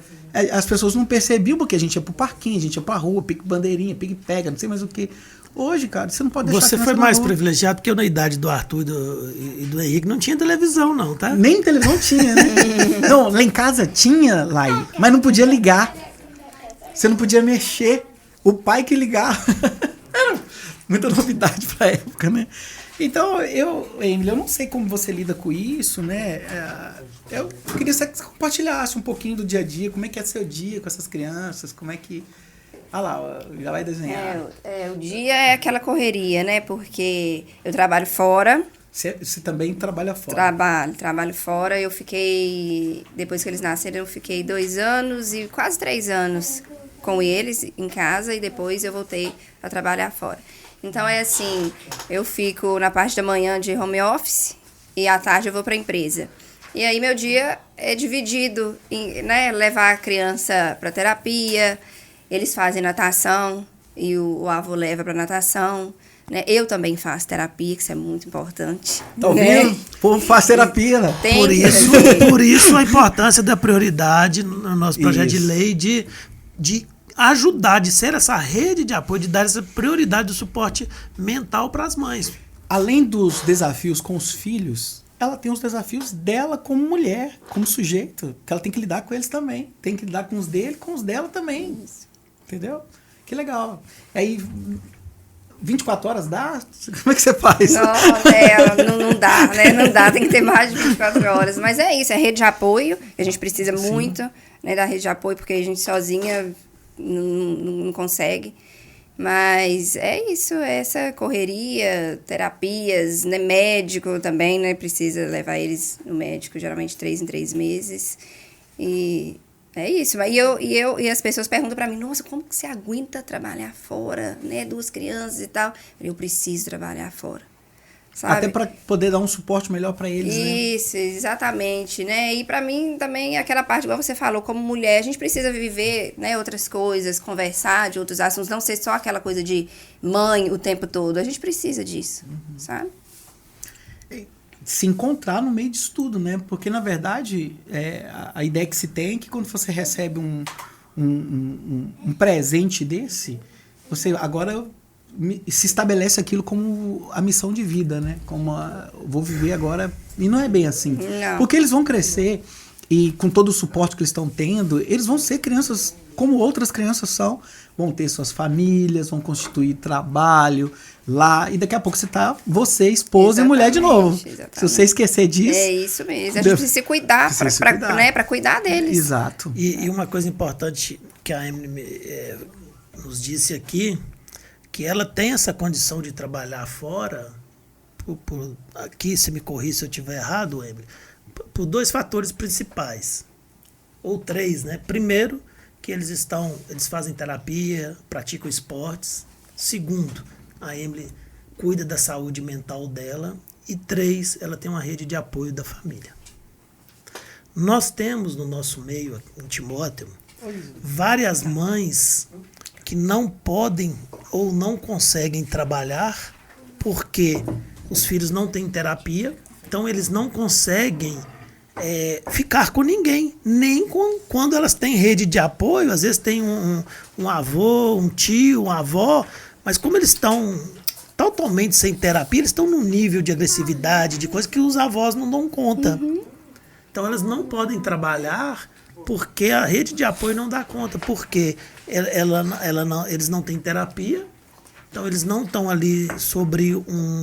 Speaker 1: As pessoas não percebiam porque a gente ia pro parquinho, a gente ia pra rua, pique bandeirinha, pique pega, não sei mais o que. Hoje, cara, você não pode deixar.
Speaker 4: Você foi mais privilegiado porque eu, na idade do Arthur e do Henrique, não tinha televisão, não, tá?
Speaker 1: Nem televisão tinha, né? Não, lá em casa tinha, Lai, mas não podia ligar. Você não podia mexer. O pai que ligava. Era muita novidade pra época, né? Então, Emily, eu não sei como você lida com isso, né? Eu queria que você compartilhasse um pouquinho do dia a dia, como é que é seu dia com essas crianças, como é que... Ah lá, já vai desenhar.
Speaker 2: O dia é aquela correria, né? Porque eu trabalho fora.
Speaker 1: Você também trabalha fora?
Speaker 2: Trabalho fora. Eu fiquei, depois que eles nasceram, eu fiquei 2 anos e quase 3 anos com eles em casa e depois eu voltei a trabalhar fora. Então é assim, eu fico na parte da manhã de home office e à tarde eu vou para a empresa. E aí meu dia é dividido em, né, levar a criança para terapia, eles fazem natação e o avô leva para natação, né? Eu também faço terapia, que isso é muito importante.
Speaker 1: Tá ouvindo? O povo faz terapia, né?
Speaker 4: Por isso a importância da prioridade no nosso projeto de lei de ajudar, de ser essa rede de apoio, de dar essa prioridade do suporte mental para as mães.
Speaker 1: Além dos desafios com os filhos, ela tem os desafios dela como mulher, como sujeito, que ela tem que lidar com eles também. Tem que lidar com os dele, com os dela também. Entendeu? Que legal. Aí, 24 horas dá? Como é que você faz?
Speaker 2: Não dá, né? Não dá, tem que ter mais de 24 horas. Mas é isso, é rede de apoio, que a gente precisa muito, né, da rede de apoio, porque a gente sozinha não consegue. Mas é isso, essa correria, terapias, né, médico também, né? Precisa levar eles no médico, geralmente 3 em 3 meses. E é isso. E as pessoas perguntam pra mim, nossa, como que você aguenta trabalhar fora, né? 2 crianças e tal. Eu preciso trabalhar fora. Sabe?
Speaker 1: Até para poder dar um suporte melhor para eles, né?
Speaker 2: Isso, exatamente, né? E pra mim também aquela parte, igual você falou, como mulher, a gente precisa viver, né, outras coisas, conversar de outros assuntos, não ser só aquela coisa de mãe o tempo todo. A gente precisa disso, sabe?
Speaker 1: Se encontrar no meio disso tudo, né? Porque, na verdade, a ideia que se tem é que quando você recebe um presente desse, você agora se estabelece aquilo como a missão de vida, né? Como vou viver agora. E não é bem assim.
Speaker 2: Não.
Speaker 1: Porque eles vão crescer e com todo o suporte que eles estão tendo, eles vão ser crianças como outras crianças são, vão ter suas famílias, vão constituir trabalho lá, e daqui a pouco você esposa e mulher de novo.
Speaker 2: Exatamente.
Speaker 1: Se você esquecer disso...
Speaker 2: É isso mesmo. A gente precisa se cuidar para cuidar deles.
Speaker 1: Exato.
Speaker 4: E uma coisa importante que a Emily nos disse aqui, que ela tem essa condição de trabalhar fora, aqui, se me corrija se eu estiver errado, Emily, por 2 fatores principais, ou 3, né? Primeiro, que eles fazem terapia, praticam esportes. Segundo, a Emily cuida da saúde mental dela. E 3, ela tem uma rede de apoio da família. Nós temos no nosso meio, em Timóteo, várias mães que não podem ou não conseguem trabalhar porque os filhos não têm terapia, então eles não conseguem ficar com ninguém, nem quando elas têm rede de apoio. Às vezes tem um avô, um tio, uma avó, mas como eles estão totalmente sem terapia, eles estão num nível de agressividade, de coisa que os avós não dão conta. Então elas não podem trabalhar porque a rede de apoio não dá conta, porque eles não têm terapia, então eles não estão ali sobre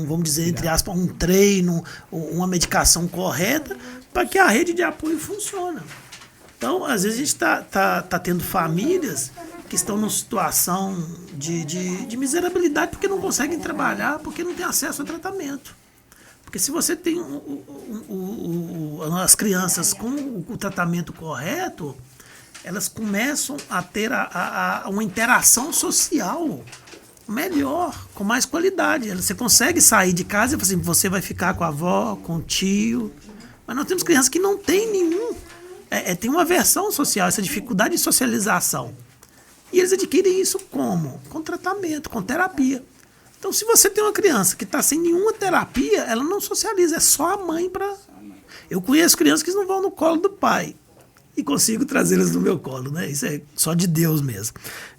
Speaker 4: vamos dizer, entre aspas, um treino, uma medicação correta para que a rede de apoio funcione. Então, às vezes a gente tá tendo famílias que estão numa situação de miserabilidade porque não conseguem trabalhar, porque não têm acesso a tratamento. Porque se você tem as crianças com o tratamento correto, elas começam a ter uma interação social melhor, com mais qualidade. Você consegue sair de casa e falar assim, você vai ficar com a avó, com o tio. Mas nós temos crianças que não têm nenhum. Tem uma aversão social, essa dificuldade de socialização. E eles adquirem isso como? Com tratamento, com terapia. Então, se você tem uma criança que está sem nenhuma terapia, ela não socializa, é só a mãe para... Eu conheço crianças que não vão no colo do pai e consigo trazê-las no meu colo, né? Isso é só de Deus mesmo.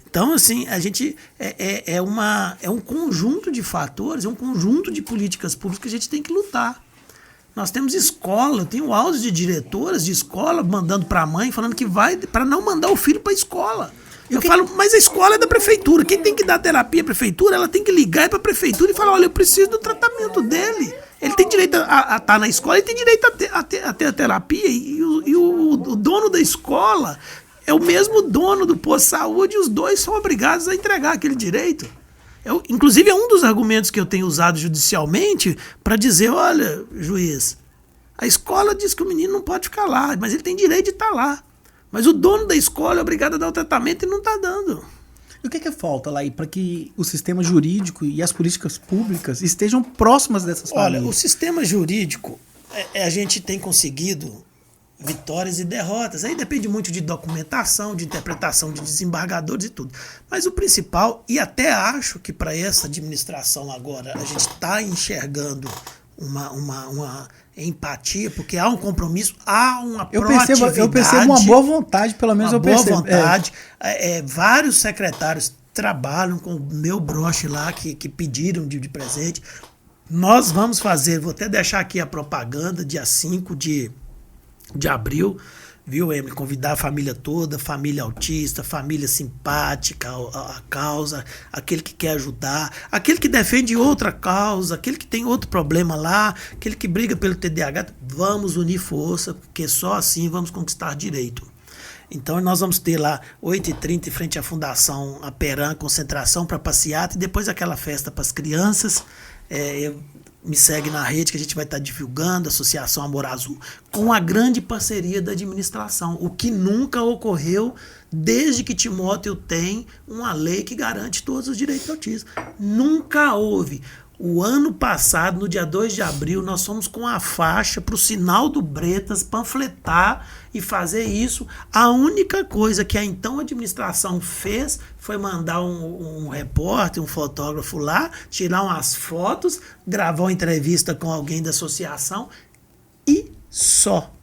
Speaker 4: Então, assim, a gente é um conjunto de fatores, é um conjunto de políticas públicas que a gente tem que lutar. Nós temos escola, eu tenho áudios de diretoras de escola mandando para a mãe, falando que vai para não mandar o filho para a escola. Eu falo, mas a escola é da prefeitura. Quem tem que dar terapia à prefeitura, ela tem que ligar para a prefeitura e falar, olha, eu preciso do tratamento dele. Ele tem direito a estar na escola, ele tem direito a ter a terapia. E o dono da escola é o mesmo dono do posto de saúde, e os dois são obrigados a entregar aquele direito. Inclusive, é um dos argumentos que eu tenho usado judicialmente para dizer, olha, juiz, a escola diz que o menino não pode ficar lá, mas ele tem direito de estar lá. Mas o dono da escola é obrigado a dar o tratamento e não está dando.
Speaker 1: E o que falta lá para que o sistema jurídico e as políticas públicas estejam próximas dessas famílias?
Speaker 4: Olha, o sistema jurídico, a gente tem conseguido vitórias e derrotas. Aí depende muito de documentação, de interpretação de desembargadores e tudo. Mas o principal, e até acho que para essa administração agora a gente está enxergando uma empatia, porque há um compromisso, há uma proatividade.
Speaker 1: Eu percebo uma boa vontade, pelo menos eu percebo.
Speaker 4: Uma boa vontade. Vários secretários trabalham com o meu broche lá, que pediram de presente. Nós vamos fazer, vou até deixar aqui a propaganda, dia 5 de abril, viu, Emily? Convidar a família toda, família autista, família simpática à causa, aquele que quer ajudar, aquele que defende outra causa, aquele que tem outro problema lá, aquele que briga pelo TDAH. Vamos unir força, porque só assim vamos conquistar direito. Então nós vamos ter lá 8h30 em frente à Fundação Aperam, concentração para passeata e depois aquela festa para as crianças. Me segue na rede que a gente vai estar divulgando, Associação Amor Azul, com a grande parceria da administração, o que nunca ocorreu desde que Timóteo tem uma lei que garante todos os direitos do autismo. Nunca houve. O ano passado, no dia 2 de abril, nós fomos com a faixa para o Sinal do Bretas panfletar e fazer isso. A única coisa que a então administração fez foi mandar um repórter, um fotógrafo lá, tirar umas fotos, gravar uma entrevista com alguém da associação e só.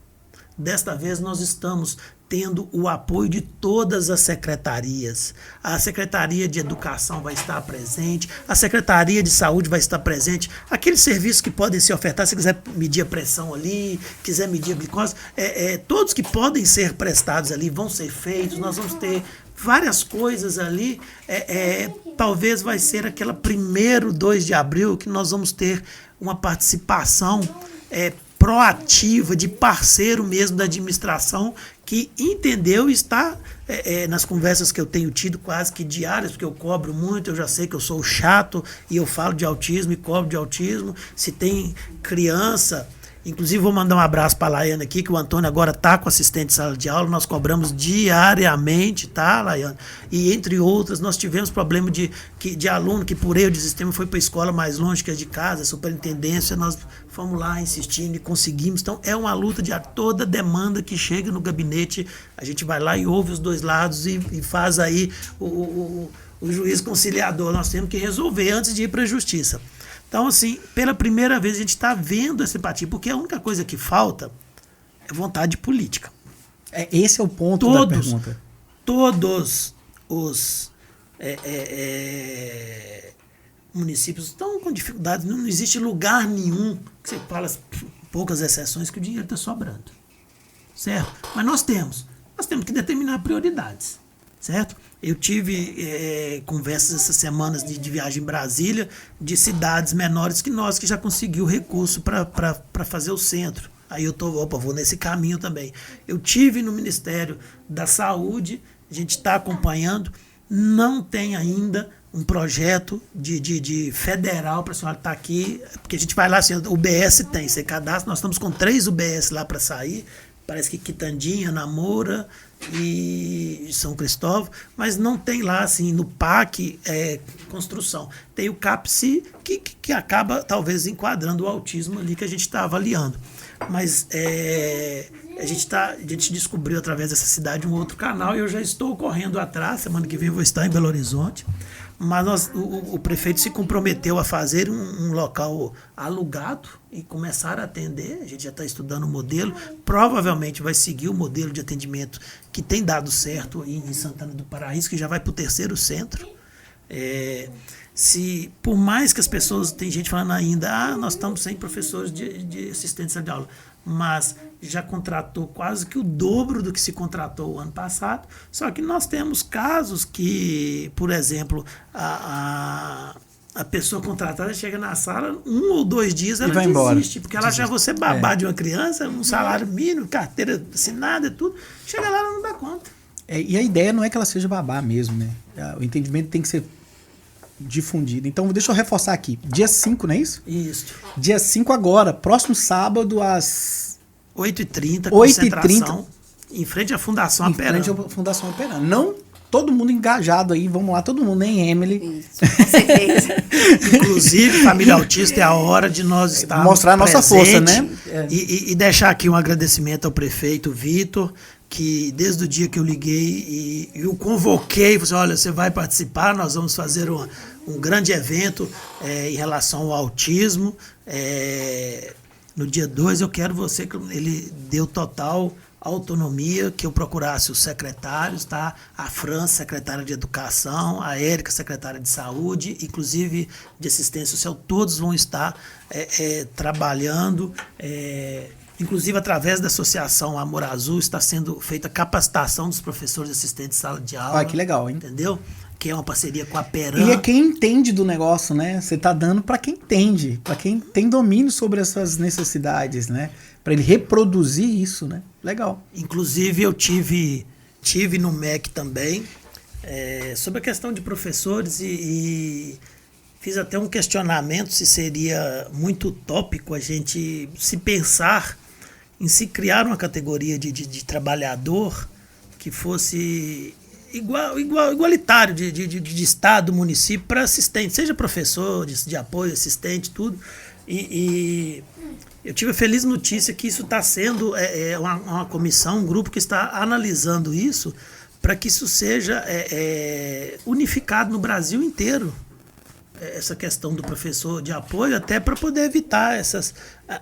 Speaker 4: Desta vez nós estamos tendo o apoio de todas as secretarias. A Secretaria de Educação vai estar presente, a Secretaria de Saúde vai estar presente, aqueles serviços que podem ser ofertados, se quiser medir a pressão ali, quiser medir a glicose, todos que podem ser prestados ali vão ser feitos, nós vamos ter várias coisas ali, talvez vai ser aquela primeiro 2 de abril que nós vamos ter uma participação proativa, de parceiro mesmo da administração, que entendeu e está nas conversas que eu tenho tido quase que diárias, porque eu cobro muito, eu já sei que eu sou chato e eu falo de autismo e cobro de autismo. Se tem criança, inclusive vou mandar um abraço para a Laiane aqui, que o Antônio agora está com assistente de sala de aula, nós cobramos diariamente, tá, Laiane? E entre outras, nós tivemos problema de aluno que por erro de sistema foi para a escola mais longe que a de casa, a superintendência, nós fomos lá insistindo e conseguimos. Então é uma luta de toda demanda que chega no gabinete, a gente vai lá e ouve os dois lados e faz aí o juiz conciliador. Nós temos que resolver antes de ir para a justiça. Então, assim, pela primeira vez a gente está vendo essa empatia, porque a única coisa que falta é vontade política.
Speaker 1: Esse é o ponto da pergunta.
Speaker 4: Todos os municípios estão com dificuldades, não existe lugar nenhum, que você fala, poucas exceções, que o dinheiro está sobrando. Certo? Mas nós temos que determinar prioridades. Certo? Eu tive conversas essas semanas de viagem em Brasília, de cidades menores que nós, que já conseguiu recurso para fazer o centro. Aí eu vou nesse caminho também. Eu tive no Ministério da Saúde, a gente está acompanhando, não tem ainda um projeto de federal para a senhora estar aqui, porque a gente vai lá, assim, o UBS tem, você cadastra, nós estamos com 3 UBS lá para sair, parece que Quitandinha, Namora e São Cristóvão, mas não tem lá, assim, no PAC, construção. Tem o CAPSI, que acaba, talvez, enquadrando o autismo ali que a gente está avaliando. Mas a gente descobriu, através dessa cidade, um outro canal, e eu já estou correndo atrás, semana que vem eu vou estar em Belo Horizonte, mas o prefeito se comprometeu a fazer um local alugado e começar a atender. A gente já está estudando o modelo, provavelmente vai seguir o modelo de atendimento que tem dado certo em Santana do Paraíso, que já vai para o 3º centro. Por mais que as pessoas, tem gente falando ainda, nós estamos sem professores de assistência de aula, mas já contratou quase que o dobro do que se contratou o ano passado. Só que nós temos casos que, por exemplo, a pessoa contratada chega na sala, 1 ou 2 dias ela desiste, embora. Porque ela já você babar de uma criança, um salário mínimo, carteira assinada e tudo, chega lá, ela não dá conta.
Speaker 1: E a ideia não é que ela seja babá mesmo, né? O entendimento tem que ser difundido. Então, deixa eu reforçar aqui. Dia 5, não é isso?
Speaker 4: Isso.
Speaker 1: Dia 5 agora, próximo sábado, às
Speaker 4: 8h30, concentração, em frente à Fundação Aperam.
Speaker 1: Em frente à Fundação Aperam. Não todo mundo engajado aí, vamos lá, todo mundo, nem Emily.
Speaker 2: Isso, com certeza.
Speaker 4: Inclusive, família autista, é a hora de nós estarmos
Speaker 1: mostrar a nossa força, né?
Speaker 4: E deixar aqui um agradecimento ao prefeito Vitor, que desde o dia que eu liguei e o convoquei, falei assim, olha, você vai participar, nós vamos fazer um grande evento em relação ao autismo. No dia 2 eu quero você, que ele deu total autonomia, que eu procurasse os secretários, tá? A Fran, secretária de Educação, a Érica, secretária de Saúde, inclusive de Assistência Social, todos vão estar trabalhando Inclusive, através da Associação Amor Azul, está sendo feita capacitação dos professores assistentes de sala de aula.
Speaker 1: Olha que legal, hein?
Speaker 4: Entendeu? Que é uma parceria com a Peran.
Speaker 1: E é quem entende do negócio, né? Você tá dando para quem entende, para quem tem domínio sobre essas necessidades, né? Para ele reproduzir isso, né? Legal.
Speaker 4: Inclusive, eu tive no MEC também, sobre a questão de professores e fiz até um questionamento se seria muito utópico a gente se pensar em se criar uma categoria de trabalhador que fosse igualitário de estado, município para assistente, seja professor, de apoio, assistente, tudo. E eu tive a feliz notícia que isso está sendo uma comissão, um grupo que está analisando isso para que isso seja unificado no Brasil inteiro. Essa questão do professor de apoio, até para poder evitar essas,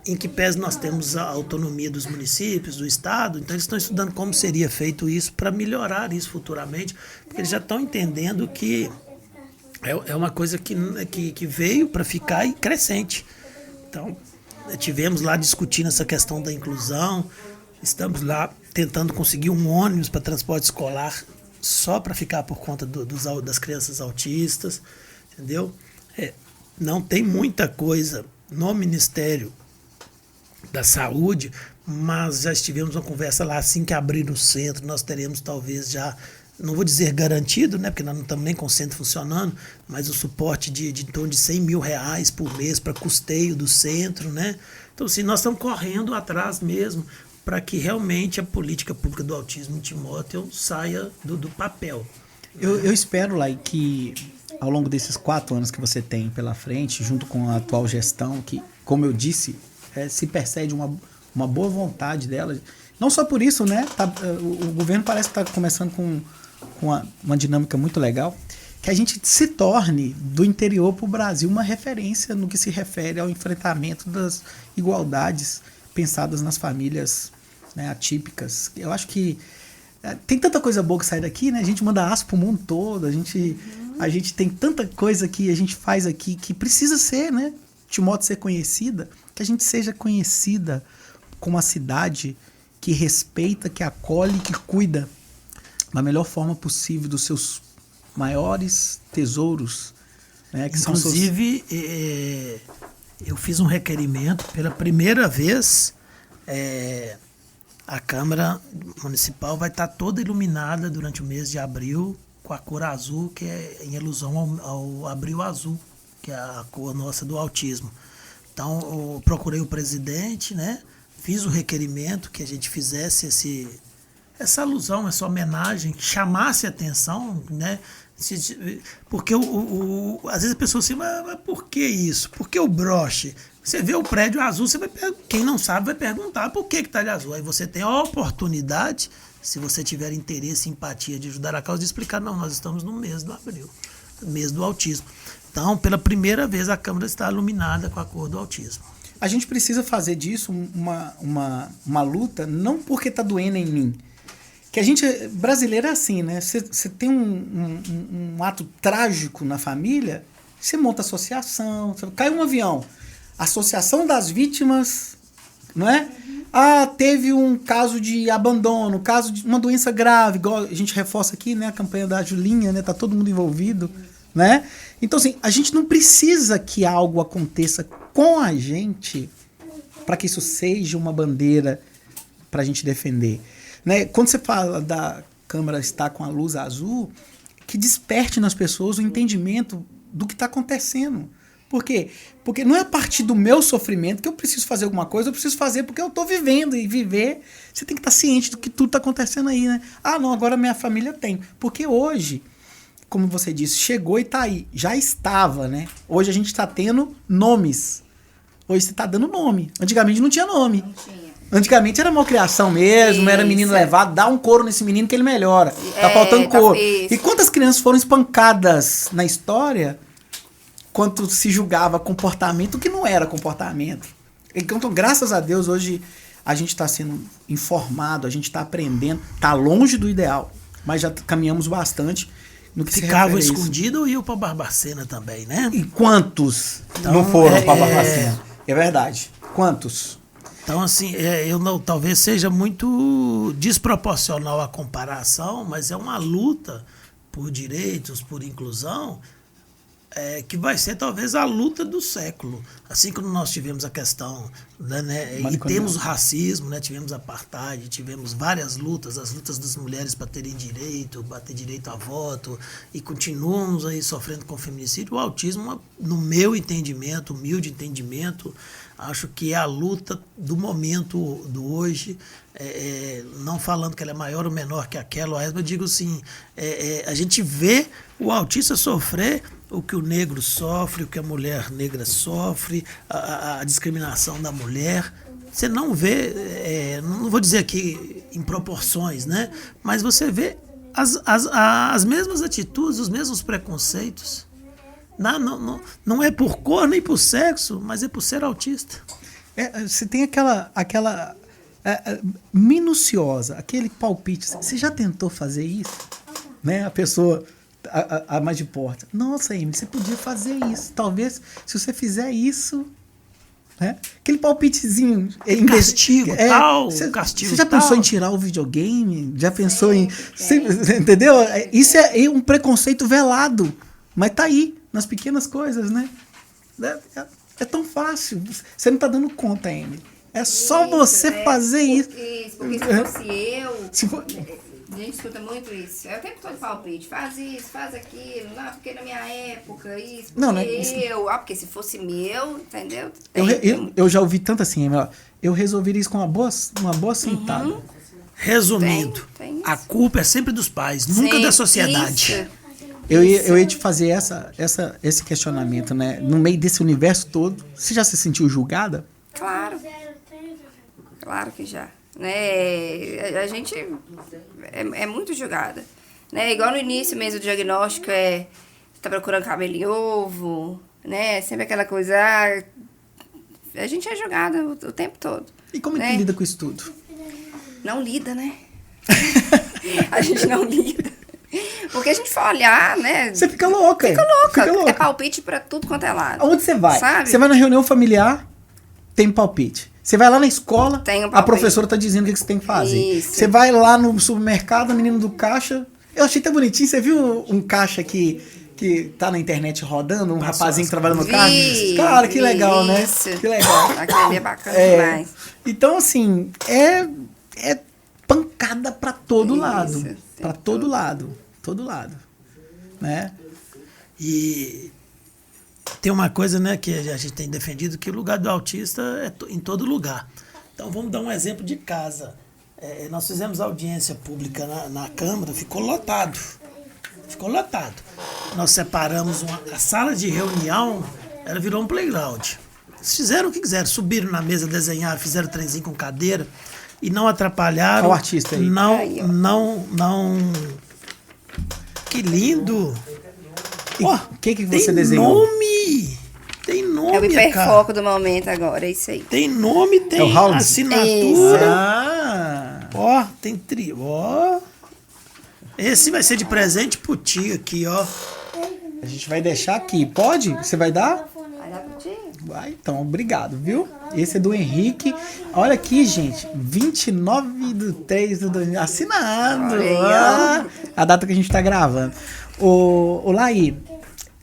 Speaker 4: em que pese nós temos a autonomia dos municípios, do estado, então eles estão estudando como seria feito isso para melhorar isso futuramente, porque eles já estão entendendo que é uma coisa que veio para ficar e crescente. Então, tivemos lá discutindo essa questão da inclusão, estamos lá tentando conseguir um ônibus para transporte escolar só para ficar por conta das crianças autistas, entendeu? Não tem muita coisa no Ministério da Saúde, mas já estivemos uma conversa lá, assim que abrir o centro, nós teremos talvez já, não vou dizer garantido, né, porque nós não estamos nem com o centro funcionando, mas o suporte de em torno de R$100 mil por mês para custeio do centro, né? Então, assim, nós estamos correndo atrás mesmo para que realmente a política pública do autismo em Timóteo saia do papel.
Speaker 1: Eu espero, Lai, que ao longo desses 4 anos que você tem pela frente, junto com a atual gestão, que, como eu disse, se percebe uma boa vontade dela. Não só por isso, né? O governo parece que está começando com uma dinâmica muito legal, que a gente se torne, do interior para o Brasil, uma referência no que se refere ao enfrentamento das igualdades pensadas nas famílias, né, atípicas. Eu acho que tem tanta coisa boa que sai daqui, né? A gente manda aço pro mundo todo, a gente tem tanta coisa que a gente faz aqui que precisa ser, né? Timóteo ser conhecida, que a gente seja conhecida como uma cidade que respeita, que acolhe, que cuida da melhor forma possível dos seus maiores tesouros, né? Que
Speaker 4: inclusive, eu fiz um requerimento pela primeira vez. A Câmara Municipal vai estar toda iluminada durante o mês de abril com a cor azul, que é em alusão ao Abril Azul, que é a cor nossa do autismo. Então, eu procurei o presidente, né? Fiz o requerimento que a gente fizesse essa alusão, essa homenagem, chamasse a atenção, né? Porque às vezes a pessoa assim, mas por que isso? Por que o broche? Você vê o prédio azul, quem não sabe vai perguntar por que está de azul. Aí você tem a oportunidade, se você tiver interesse e empatia de ajudar a causa, de explicar, não, nós estamos no mês do abril, mês do autismo. Então, pela primeira vez, a Câmara está iluminada com a cor do autismo.
Speaker 1: A gente precisa fazer disso uma luta, não porque está doendo em mim. Que a gente, brasileiro é assim, né? Você tem um ato trágico na família, você monta associação, cai um avião, associação das vítimas, não é? Teve um caso de abandono, caso de uma doença grave, igual a gente reforça aqui, né? A campanha da Julinha, né? Tá todo mundo envolvido, né? Então, assim, a gente não precisa que algo aconteça com a gente para que isso seja uma bandeira para a gente defender. Né? Quando você fala da Câmara estar com a luz azul, que desperte nas pessoas o entendimento do que está acontecendo. Por quê? Porque não é a partir do meu sofrimento que eu preciso fazer alguma coisa, eu preciso fazer porque eu estou vivendo, e viver, você tem que estar ciente do que tudo está acontecendo aí, né? Não, agora minha família tem. Porque hoje, como você disse, chegou e está aí. Já estava, né? Hoje a gente está tendo nomes. Hoje você está dando nome. Antigamente não tinha nome.
Speaker 2: Não tinha.
Speaker 1: Antigamente era malcriação mesmo,
Speaker 2: Isso.
Speaker 1: era menino levado, dá um couro nesse menino que ele melhora. Tá faltando couro. E quantas crianças foram espancadas na história quanto se julgava comportamento que não era comportamento? Então, graças a Deus, hoje a gente está sendo informado, a gente está aprendendo, tá longe do ideal, mas já caminhamos bastante no que
Speaker 4: ficava escondido e ia para Barbacena também, né?
Speaker 1: E quantos não foram para Barbacena? É verdade. Quantos?
Speaker 4: Então, assim, eu não, talvez seja muito desproporcional a comparação, mas é uma luta por direitos, por inclusão, que vai ser talvez a luta do século. Assim como nós tivemos a questão, né, e temos racismo, né, tivemos apartheid, tivemos várias lutas, as lutas das mulheres para terem direito, para ter direito a voto, e continuamos aí sofrendo com feminicídio. O autismo, no meu entendimento, humilde entendimento, acho que é a luta do momento, do hoje, não falando que ela é maior ou menor que aquela, eu digo assim, a gente vê o autista sofrer o que o negro sofre, o que a mulher negra sofre, a discriminação da mulher. Você não vê, não vou dizer aqui em proporções, né? Mas você vê as mesmas atitudes, os mesmos preconceitos. Não é por cor nem por sexo, mas é por ser autista.
Speaker 1: Você tem aquela minuciosa, aquele palpite. Você já tentou fazer isso? Né? A pessoa, a mais de porta. Nossa, Emily, você podia fazer isso. Talvez, se você fizer isso... Né? Aquele palpitezinho.
Speaker 4: Castigo, tal, castigo.
Speaker 1: Você já pensou em tirar o videogame? Já pensou em... Entendeu? Isso é um preconceito velado. Mas tá aí, nas pequenas coisas, né? É tão fácil. Você não tá dando conta, Emily. É só você fazer isso.
Speaker 2: Isso, porque se fosse eu... A gente escuta muito isso. É o tempo todo palpite. Faz isso, faz aquilo. Não, porque na minha época, isso, porque
Speaker 1: não, né?
Speaker 2: porque se fosse meu, entendeu?
Speaker 1: Eu já ouvi tanto assim, eu resolveria isso com uma boa sentada.
Speaker 4: Resumindo,
Speaker 2: tem
Speaker 4: a culpa é sempre dos pais, nunca da sociedade.
Speaker 2: Isso.
Speaker 1: Eu ia te fazer esse questionamento, né? No meio desse universo todo, você já se sentiu julgada?
Speaker 2: Claro. Claro que já. Né? A gente é muito julgada. Né? Igual no início mesmo do diagnóstico, tá procurando cabelo em ovo, né? Sempre aquela coisa, a gente é julgada o tempo todo.
Speaker 1: E como é que lida com isso tudo?
Speaker 2: Não lida, né? A gente não lida. Porque a gente for olhar, né?
Speaker 1: Você fica louca.
Speaker 2: Fica louca. É palpite pra tudo quanto é lado.
Speaker 1: Onde você vai?
Speaker 2: Sabe?
Speaker 1: Você vai na reunião familiar, tem palpite. Você vai lá na escola, a professora tá dizendo o que você tem que fazer.
Speaker 2: Isso.
Speaker 1: Você vai lá no supermercado, o menino do caixa. Eu achei tão bonitinho. Você viu um caixa que tá na internet rodando? Um rapazinho que trabalha no caixa? Cara, que legal, né? Que legal.
Speaker 2: Aquele é bacana demais.
Speaker 1: Então, assim, é pancada pra todo lado. Pra todo lado. Todo lado. Né?
Speaker 4: E... tem uma coisa, né, que a gente tem defendido, que o lugar do autista é em todo lugar. Então, vamos dar um exemplo de casa. Nós fizemos audiência pública na Câmara, ficou lotado. Ficou lotado. Nós separamos a sala de reunião, ela virou um playground. Eles fizeram o que quiseram, subiram na mesa, desenharam, fizeram trenzinho com cadeira e não atrapalharam.
Speaker 1: Olha o artista aí.
Speaker 4: Não. Que lindo!
Speaker 1: O que você desenhou?
Speaker 4: Tem nome,
Speaker 2: é o hiperfoco do momento agora, é isso aí.
Speaker 4: Tem nome, tem assinatura. Ó, tem ó. Esse vai ser de presente pro tio aqui, ó.
Speaker 1: A gente vai deixar aqui. Pode? Você vai dar?
Speaker 2: Vai dar pro tio?
Speaker 1: Vai, então, obrigado, viu? Esse é do Henrique. Olha aqui, gente. 29/3/2000. Assinado. A data que a gente tá gravando. Ô Laí,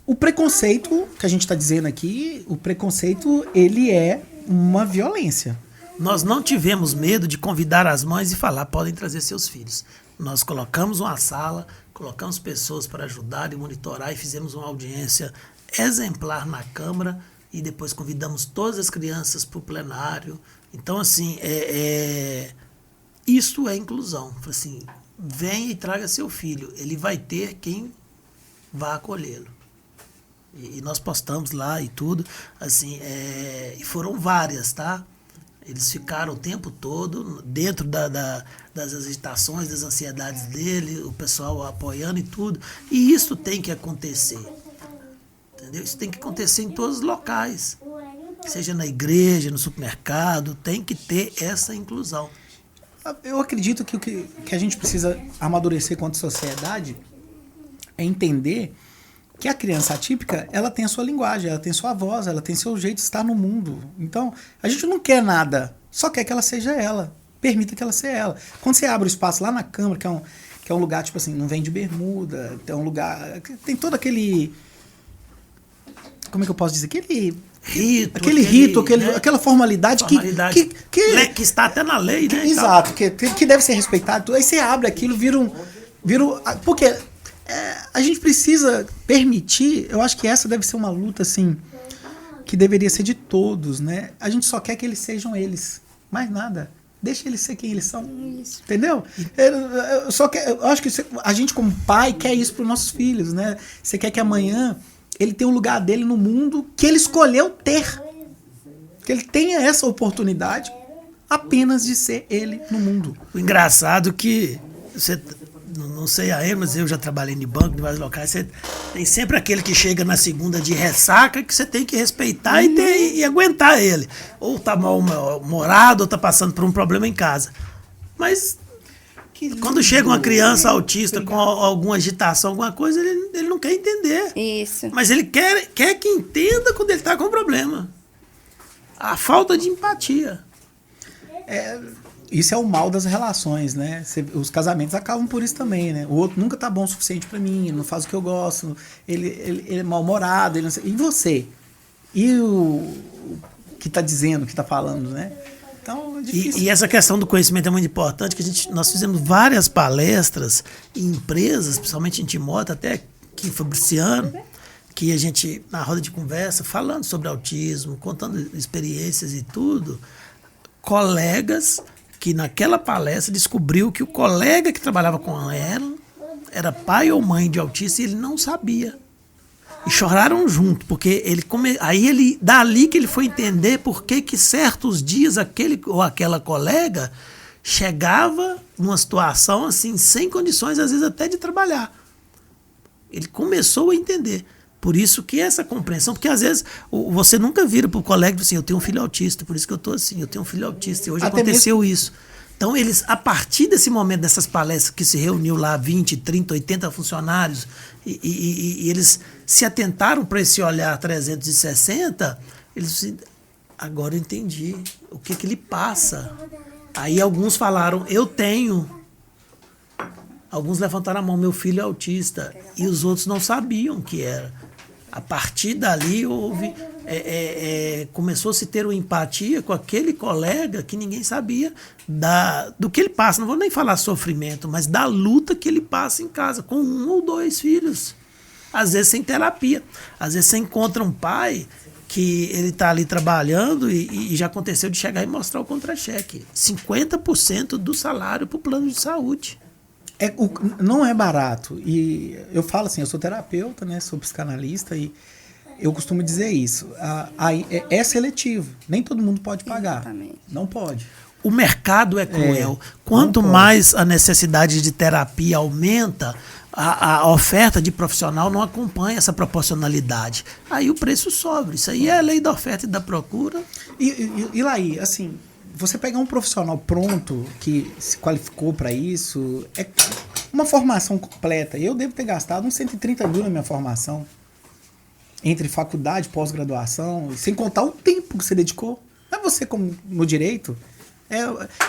Speaker 1: o preconceito que a gente está dizendo aqui, o preconceito, ele é uma violência.
Speaker 4: Nós não tivemos medo de convidar as mães e falar, podem trazer seus filhos. Nós colocamos uma sala, colocamos pessoas para ajudar e monitorar e fizemos uma audiência exemplar na Câmara e depois convidamos todas as crianças para o plenário. Então, assim, isso é inclusão. Assim, venha e traga seu filho. Ele vai ter quem vá acolhê-lo. E nós postamos lá e tudo, assim, e foram várias, tá? Eles ficaram o tempo todo dentro das agitações, das ansiedades dele, o pessoal apoiando e tudo. E isso tem que acontecer, entendeu? Isso tem que acontecer em todos os locais, seja na igreja, no supermercado, tem que ter essa inclusão.
Speaker 1: Eu acredito que o que a gente precisa amadurecer quanto sociedade é entender que a criança atípica, ela tem a sua linguagem, ela tem sua voz, ela tem seu jeito de estar no mundo. Então, a gente não quer nada, só quer que ela seja ela. Permita que ela seja ela. Quando você abre o espaço lá na Câmara, que é um lugar, tipo assim, não vem de bermuda, tem um lugar... Tem todo aquele... Como é que eu posso dizer? Aquele rito, aquela formalidade,
Speaker 4: que está até na lei, né?
Speaker 1: Exato, que deve ser respeitado. Aí você abre aquilo, porque a gente precisa permitir, eu acho que essa deve ser uma luta, assim, que deveria ser de todos, né? A gente só quer que eles sejam eles, mais nada. Deixa eles ser quem eles são. Isso. Entendeu? Eu acho que a gente, como pai, quer isso para os nossos filhos, né? Você quer que amanhã ele tenha um lugar dele no mundo que ele escolheu ter. Que ele tenha essa oportunidade apenas de ser ele no mundo.
Speaker 4: O engraçado é que você, não sei aí, mas eu já trabalhei em banco, em vários locais, você tem sempre aquele que chega na segunda de ressaca que você tem que respeitar e aguentar ele. Ou tá mal-humorado, ou tá passando por um problema em casa. Mas quando chega uma criança autista com alguma agitação, alguma coisa, ele não quer entender.
Speaker 2: Isso.
Speaker 4: Mas ele quer que entenda quando ele está com problema. A falta de empatia.
Speaker 1: Isso é o mal das relações, né? Os casamentos acabam por isso também, né? O outro nunca tá bom o suficiente para mim, ele não faz o que eu gosto, ele é mal-humorado, e você? E o que tá dizendo, que tá falando, né? Então, é difícil.
Speaker 4: E essa questão do conhecimento é muito importante, que nós fizemos várias palestras em empresas, principalmente em Timóteo, até que Fabriciano, que a gente, na roda de conversa, falando sobre autismo, contando experiências e tudo, colegas que naquela palestra descobriu que o colega que trabalhava com ela era pai ou mãe de autista e ele não sabia. E choraram junto, porque dali que ele foi entender por que certos dias aquele ou aquela colega chegava numa situação assim, sem condições, às vezes até de trabalhar. Ele começou a entender. Por isso que essa compreensão, porque às vezes você nunca vira para o colega e diz assim, eu tenho um filho autista, por isso que eu estou assim, eu tenho um filho autista, e hoje
Speaker 1: até
Speaker 4: aconteceu
Speaker 1: mesmo...
Speaker 4: isso. Então, eles, a partir desse momento, dessas palestras que se reuniu lá 20, 30, 80 funcionários, e eles se atentaram para esse olhar 360, eles disseram, agora eu entendi o que ele passa. Aí alguns falaram, eu tenho. Alguns levantaram a mão, meu filho é autista. E os outros não sabiam o que era. A partir dali houve... começou a se ter uma empatia com aquele colega que ninguém sabia do que ele passa. Não vou nem falar sofrimento, mas da luta que ele passa em casa, com 1 ou 2 filhos. Às vezes sem terapia. Às vezes você encontra um pai que ele está ali trabalhando e já aconteceu de chegar e mostrar o contra-cheque. 50% do salário para o plano de saúde.
Speaker 1: Não é barato. E eu falo assim, eu sou terapeuta, né, sou psicanalista e eu costumo dizer isso. É seletivo. Nem todo mundo pode pagar.
Speaker 2: Exatamente.
Speaker 1: Não pode.
Speaker 4: O mercado é cruel. Quanto mais a necessidade de terapia aumenta, a oferta de profissional não acompanha essa proporcionalidade. Aí o preço sobe. Isso aí é a lei da oferta e da procura.
Speaker 1: E lá aí, assim, você pegar um profissional pronto, que se qualificou para isso, é uma formação completa. Eu devo ter gastado uns 130 mil na minha formação. Entre faculdade, pós-graduação, sem contar o tempo que você dedicou. Não é você como no direito.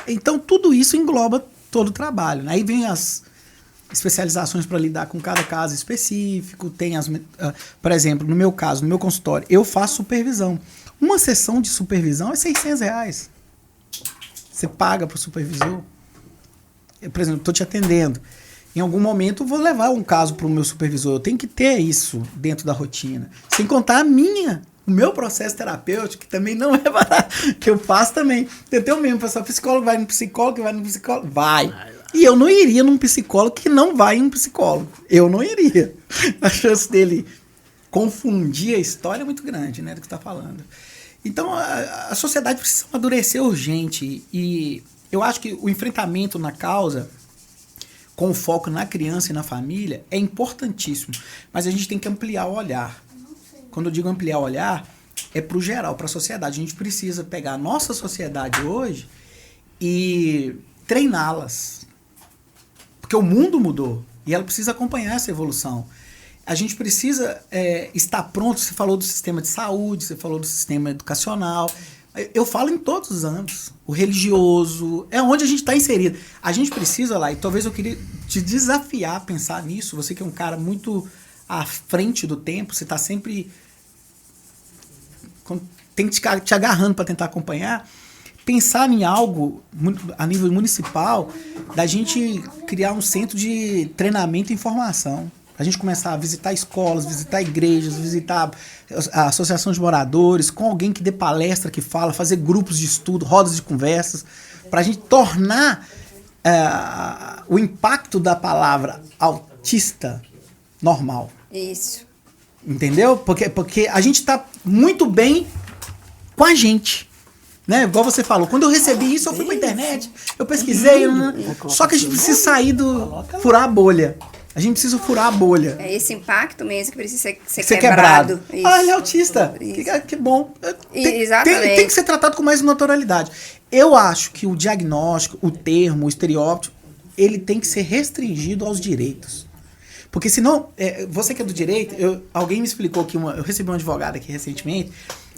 Speaker 1: Então, tudo isso engloba todo o trabalho. Né? Aí vem as especializações para lidar com cada caso específico. Tem por exemplo, no meu caso, no meu consultório, eu faço supervisão. Uma sessão de supervisão é R$600. Você paga para o supervisor. Por exemplo, estou te atendendo. Em algum momento, eu vou levar um caso para o meu supervisor. Eu tenho que ter isso dentro da rotina. Sem contar o meu processo terapêutico, que também não é barato, que eu faço também. Eu mesmo, pessoal, psicólogo vai no psicólogo, vai. E eu não iria num psicólogo que não vai em um psicólogo. Eu não iria. A chance dele confundir a história é muito grande, né, do que está falando. Então, a sociedade precisa amadurecer urgente. E eu acho que o enfrentamento na causa, com foco na criança e na família, é importantíssimo. Mas a gente tem que ampliar o olhar. Quando eu digo ampliar o olhar, é para o geral, para a sociedade. A gente precisa pegar a nossa sociedade hoje e treiná-las. Porque o mundo mudou e ela precisa acompanhar essa evolução. a gente precisa estar pronto. Você falou do sistema de saúde, você falou do sistema educacional. Eu falo em todos os âmbitos. O religioso, é onde a gente está inserido. A gente precisa lá, e talvez eu queria te desafiar a pensar nisso. Você que é um cara muito à frente do tempo, você está sempre tem que te agarrando para tentar acompanhar. Pensar em algo a nível municipal, da gente criar um centro de treinamento e informação. A gente começar a visitar escolas, visitar igrejas, visitar a associação de moradores, com alguém que dê palestra, que fala, fazer grupos de estudo, rodas de conversas, para a gente tornar o impacto da palavra autista normal.
Speaker 2: Isso.
Speaker 1: Entendeu? Porque a gente está muito bem com a gente. Né? Igual você falou, quando eu recebi isso, eu fui pra internet, eu pesquisei, só que a gente precisa sair furar a bolha. A gente precisa furar a bolha.
Speaker 2: É esse impacto mesmo que precisa ser
Speaker 1: quebrado.
Speaker 2: Isso.
Speaker 1: Ah, ele é autista. Que bom.
Speaker 2: Exatamente.
Speaker 1: Tem que ser tratado com mais naturalidade. Eu acho que o diagnóstico, o termo, o estereótipo, ele tem que ser restringido aos direitos. Porque senão, você que é do direito, alguém me explicou que eu recebi uma advogada aqui recentemente,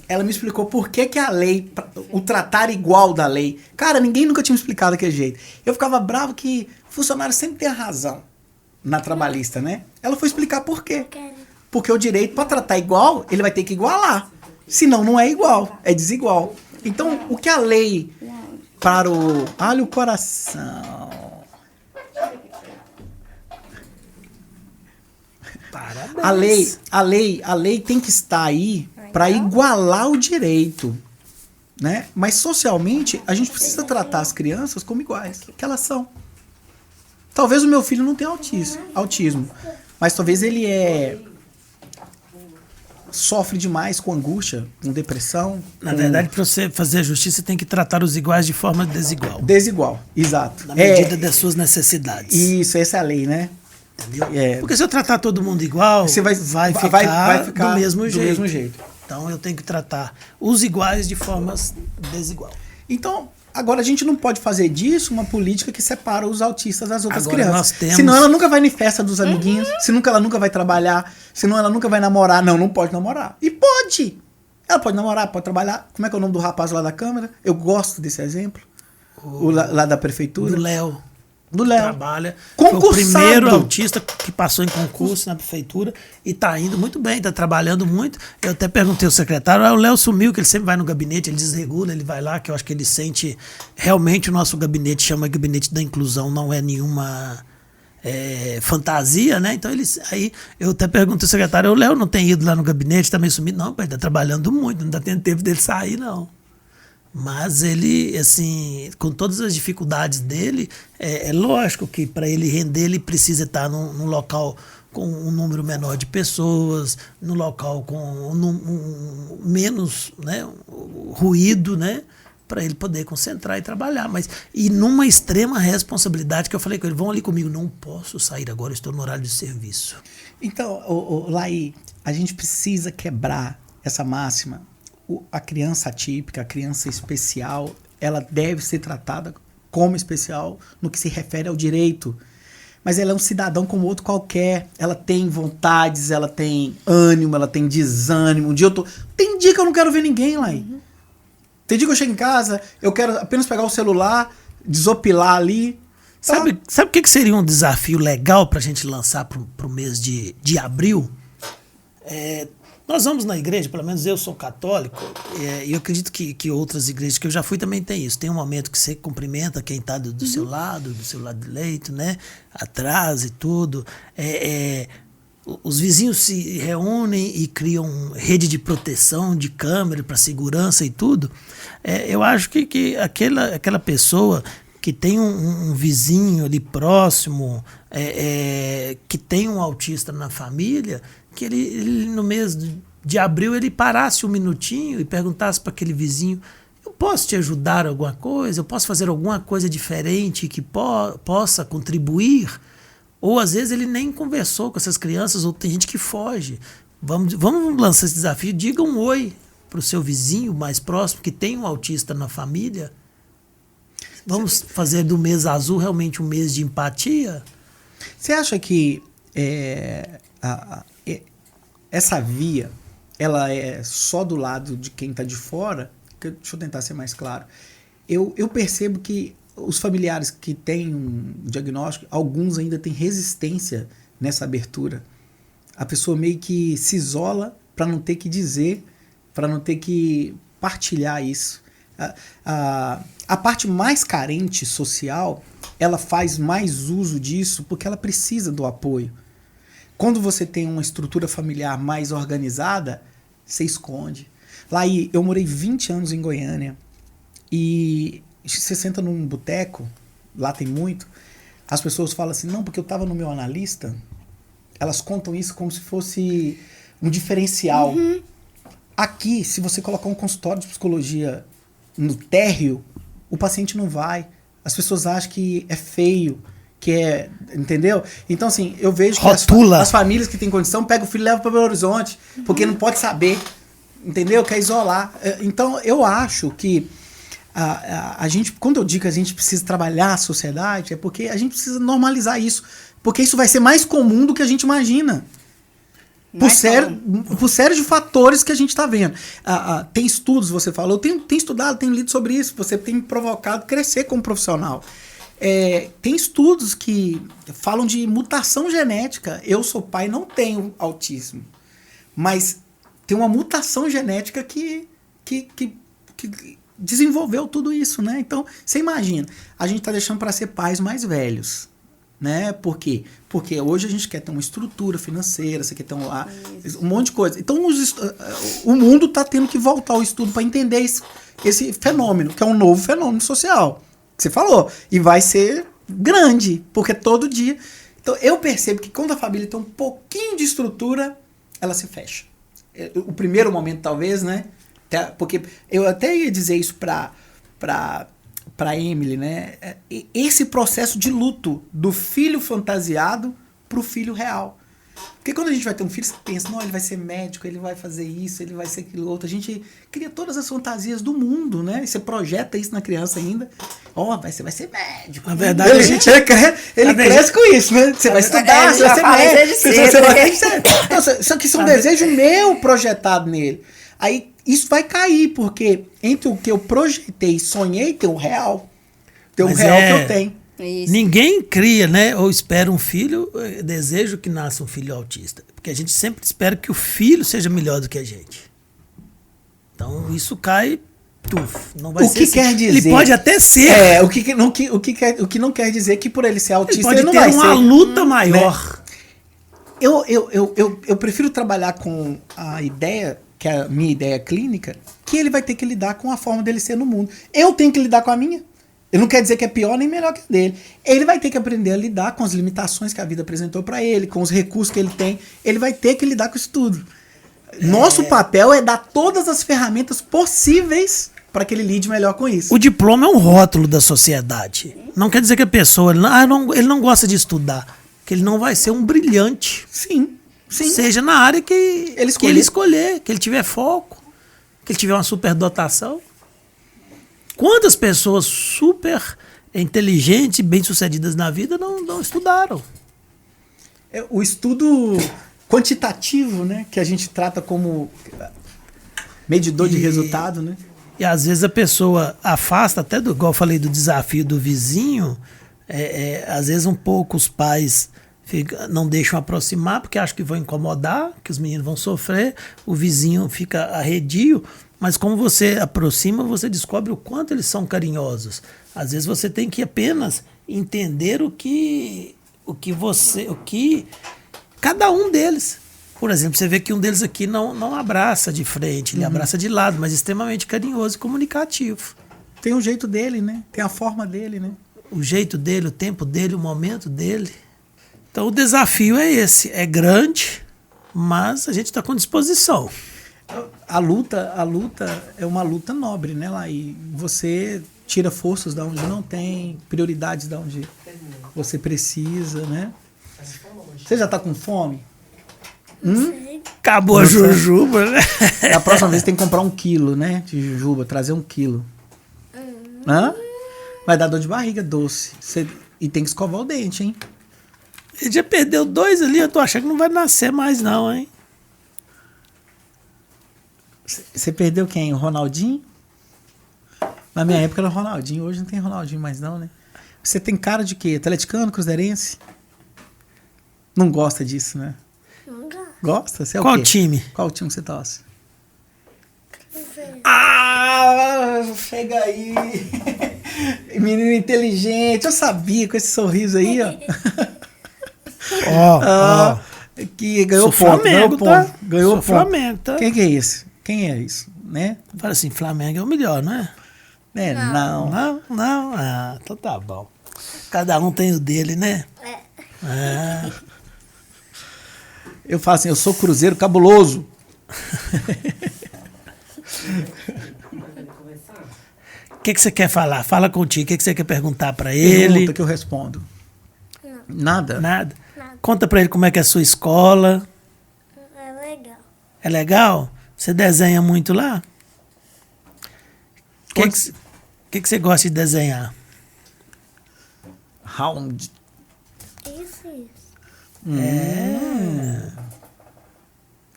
Speaker 1: ela me explicou por que a lei, o tratar igual da lei. Cara, ninguém nunca tinha me explicado daquele jeito. Eu ficava bravo que o funcionário sempre tem a razão na trabalhista, né? Ela foi explicar por quê. Porque o direito, para tratar igual, ele vai ter que igualar. Senão não é igual, é desigual. Então, o que a lei para o... Olha o coração.
Speaker 4: Parabéns.
Speaker 1: A lei tem que estar aí para igualar o direito, né? Mas socialmente a gente precisa tratar as crianças como iguais, que elas são. Talvez o meu filho não tenha autismo, mas talvez ele sofre demais com angústia, com depressão.
Speaker 4: Na verdade, para você fazer a justiça, você tem que tratar os iguais de forma desigual.
Speaker 1: Desigual, exato.
Speaker 4: Na medida das suas necessidades.
Speaker 1: Isso, essa é a lei, né?
Speaker 4: Entendeu? Porque se eu tratar todo mundo igual,
Speaker 1: você vai ficar
Speaker 4: do mesmo jeito.
Speaker 1: jeito.
Speaker 4: Então eu tenho que tratar os iguais de formas desigual.
Speaker 1: Então, agora a gente não pode fazer disso uma política que separa os autistas das outras
Speaker 4: Agora
Speaker 1: crianças.
Speaker 4: nós temos...
Speaker 1: Senão ela nunca vai em festa dos amiguinhos, senão ela nunca vai trabalhar, senão ela nunca vai namorar. Não pode namorar. E pode! Ela pode namorar, pode trabalhar. Como é que é o nome do rapaz lá da Câmara? Eu gosto desse exemplo. Lá da prefeitura.
Speaker 4: Do Léo.
Speaker 1: Do Léo.
Speaker 4: Trabalha.
Speaker 1: Concursado.
Speaker 4: Foi o primeiro autista que passou em concurso na prefeitura e está indo muito bem, está trabalhando muito. Eu até perguntei ao secretário, o Léo sumiu, que ele sempre vai no gabinete, ele desregula, ele vai lá, que eu acho que ele sente... Realmente o nosso gabinete chama Gabinete da Inclusão, não é nenhuma fantasia, né? Então aí eu até perguntei ao secretário, o Léo não tem ido lá no gabinete, está meio sumido? Não, ele está trabalhando muito, não está tendo tempo dele sair, não. Mas ele, assim, com todas as dificuldades dele, é lógico que para ele render, ele precisa estar num local com um número menor de pessoas, num local com menos, né, ruído, né, para ele poder concentrar e trabalhar. E numa extrema responsabilidade, que eu falei com ele, vão ali comigo, não posso sair agora, estou no horário de serviço.
Speaker 1: Então, Laí, a gente precisa quebrar essa máxima. A criança atípica, a criança especial, ela deve ser tratada como especial no que se refere ao direito. Mas ela é um cidadão como outro qualquer. Ela tem vontades, ela tem ânimo, ela tem desânimo. Tem dia que eu não quero ver ninguém lá. Tem dia que eu chego em casa, eu quero apenas pegar o celular, desopilar ali.
Speaker 4: Sabe o que seria um desafio legal para a gente lançar para o mês de abril? Nós vamos na igreja, pelo menos eu sou católico, e eu acredito que outras igrejas que eu já fui também tem isso. Tem um momento que você cumprimenta quem está do seu lado direito, né? Atrás e tudo. Os vizinhos se reúnem e criam rede de proteção, de câmera para segurança e tudo. Eu acho que aquela pessoa que tem um vizinho ali próximo, que tem um autista na família, que ele no mês de abril ele parasse um minutinho e perguntasse para aquele vizinho, eu posso te ajudar em alguma coisa? Eu posso fazer alguma coisa diferente que possa contribuir? Ou às vezes ele nem conversou com essas crianças, ou tem gente que foge. Vamos lançar esse desafio, diga um oi para o seu vizinho mais próximo que tem um autista na família. Vamos fazer do mês azul realmente um mês de empatia?
Speaker 1: Você acha que essa via, ela é só do lado de quem está de fora. Deixa eu tentar ser mais claro. Eu percebo que os familiares que têm um diagnóstico, alguns ainda têm resistência nessa abertura. A pessoa meio que se isola para não ter que dizer, para não ter que partilhar isso. A parte mais carente social, ela faz mais uso disso porque ela precisa do apoio. Quando você tem uma estrutura familiar mais organizada, você esconde. Lá eu morei 20 anos em Goiânia e você senta num boteco, lá tem muito, as pessoas falam assim, não, porque eu estava no meu analista, elas contam isso como se fosse um diferencial.
Speaker 3: Uhum.
Speaker 1: Aqui, se você colocar um consultório de psicologia no térreo, o paciente não vai. As pessoas acham que é feio, que é... Entendeu? Então, assim, eu vejo que as famílias que têm condição pegam o filho e levam para Belo Horizonte, porque não pode saber. Entendeu? Quer isolar. Então, eu acho que a gente, quando eu digo que a gente precisa trabalhar a sociedade, é porque a gente precisa normalizar isso. Porque isso vai ser mais comum do que a gente imagina. Por série de fatores que a gente está vendo. Tem estudos, você falou, eu tenho estudado, tenho lido sobre isso, você tem me provocado a crescer como profissional. Tem estudos que falam de mutação genética. Eu sou pai, não tenho autismo. Mas tem uma mutação genética que desenvolveu tudo isso, né? Então, você imagina, a gente está deixando para ser pais mais velhos. Né? Por quê? Porque hoje a gente quer ter uma estrutura financeira, você quer ter um monte de coisa. Então o mundo está tendo que voltar ao estudo para entender esse fenômeno, que é um novo fenômeno social, que você falou, e vai ser grande, porque todo dia... Então eu percebo que quando a família tem um pouquinho de estrutura, ela se fecha. O primeiro momento talvez, né? Porque eu até ia dizer isso para Emily, né? Esse processo de luto do filho fantasiado pro filho real. Porque quando a gente vai ter um filho, você pensa, não, ele vai ser médico, ele vai fazer isso, ele vai ser aquilo outro. A gente cria todas as fantasias do mundo, né? E você projeta isso na criança ainda. Você vai ser médico.
Speaker 4: Na verdade,
Speaker 1: ele cresce com isso, né? Você vai estudar, você vai ser médico. Isso aqui são desejos meu projetado nele. Aí isso vai cair, porque entre o que eu projetei e sonhei, tem o real. Tem o real que eu tenho.
Speaker 2: Isso.
Speaker 4: Ninguém cria, né? Ou espera um filho, desejo que nasça um filho autista. Porque a gente sempre espera que o filho seja melhor do que a gente. Então isso cai, não vai ser.
Speaker 1: O que quer dizer?
Speaker 4: Ele pode até ser.
Speaker 1: O que não quer dizer que por ele ser autista
Speaker 4: ele
Speaker 1: não
Speaker 4: ter
Speaker 1: vai
Speaker 4: uma
Speaker 1: ser,
Speaker 4: luta maior.
Speaker 1: Né? Eu prefiro trabalhar com a ideia, que é a minha ideia clínica, que ele vai ter que lidar com a forma dele ser no mundo. Eu tenho que lidar com a minha. Eu não quer dizer que é pior nem melhor que a dele. Ele vai ter que aprender a lidar com as limitações que a vida apresentou para ele, com os recursos que ele tem. Ele vai ter que lidar com isso tudo. Nosso papel é dar todas as ferramentas possíveis para que ele lide melhor com isso.
Speaker 4: O diploma é um rótulo da sociedade. Não quer dizer que a pessoa ele não gosta de estudar, que ele não vai ser um brilhante.
Speaker 1: Sim.
Speaker 4: Seja na área que ele escolher, que ele tiver foco, que ele tiver uma superdotação. Quantas pessoas super inteligentes e bem-sucedidas na vida não estudaram?
Speaker 1: O estudo quantitativo, né, que a gente trata como medidor de resultado, né?
Speaker 4: E às vezes a pessoa afasta, até igual eu falei do desafio do vizinho, às vezes um pouco os pais não deixam aproximar porque acham que vão incomodar, que os meninos vão sofrer, o vizinho fica arredio. Mas como você aproxima, você descobre o quanto eles são carinhosos. Às vezes você tem que apenas entender o que cada um deles. Por exemplo, você vê que um deles aqui não abraça de frente, ele abraça de lado, mas extremamente carinhoso e comunicativo.
Speaker 1: Tem o jeito dele, né? Tem a forma dele, né?
Speaker 4: O jeito dele, o tempo dele, o momento dele. Então o desafio é esse, é grande, mas a gente está com disposição.
Speaker 1: A luta é uma luta nobre, né, Laí? Você tira forças da onde não tem, prioridades da onde você precisa, né? Você já tá com fome?
Speaker 4: Acabou a jujuba, né?
Speaker 1: A próxima vez tem que comprar 1 quilo, né, de jujuba, trazer 1 quilo. Vai dar dor de barriga doce. E tem que escovar o dente, hein?
Speaker 4: Ele já perdeu 2 ali, eu tô achando que não vai nascer mais não, hein?
Speaker 1: Você perdeu quem? O Ronaldinho? Na minha época era o Ronaldinho, hoje não tem Ronaldinho mais não, né? Você tem cara de quê? Atleticano, cruzeirense? Não gosta disso, né?
Speaker 3: Não gosto.
Speaker 1: Gosta? Você é o
Speaker 4: Qual
Speaker 1: quê?
Speaker 4: time?
Speaker 1: Qual time você torce?
Speaker 3: Não sei.
Speaker 1: Ah, chega aí. Menino inteligente. Eu sabia com esse sorriso aí, ó.
Speaker 4: Ó,
Speaker 1: Ah, que ganhou
Speaker 4: Sou
Speaker 1: ponto,
Speaker 4: Flamengo,
Speaker 1: ganhou ponto.
Speaker 4: tá?
Speaker 1: Ganhou
Speaker 4: Sou
Speaker 1: ponto.
Speaker 4: Flamengo, tá?
Speaker 1: Quem que é esse? Quem é isso? Né?
Speaker 4: Fala assim, Flamengo é o melhor, não é?
Speaker 1: É, não.
Speaker 4: Não, não. Ah, então tá bom. Cada um tem o dele, né? É.
Speaker 1: Eu falo assim, eu sou cruzeiro cabuloso.
Speaker 4: O que você quer falar? Fala contigo. O que você quer perguntar pra ele?
Speaker 1: Pergunta que eu respondo. Nada?
Speaker 4: Nada?
Speaker 3: Nada.
Speaker 4: Conta pra ele como é que é a sua escola.
Speaker 3: É legal.
Speaker 4: É legal? Você desenha muito lá? O que você gosta de desenhar?
Speaker 1: Round.
Speaker 3: Isso.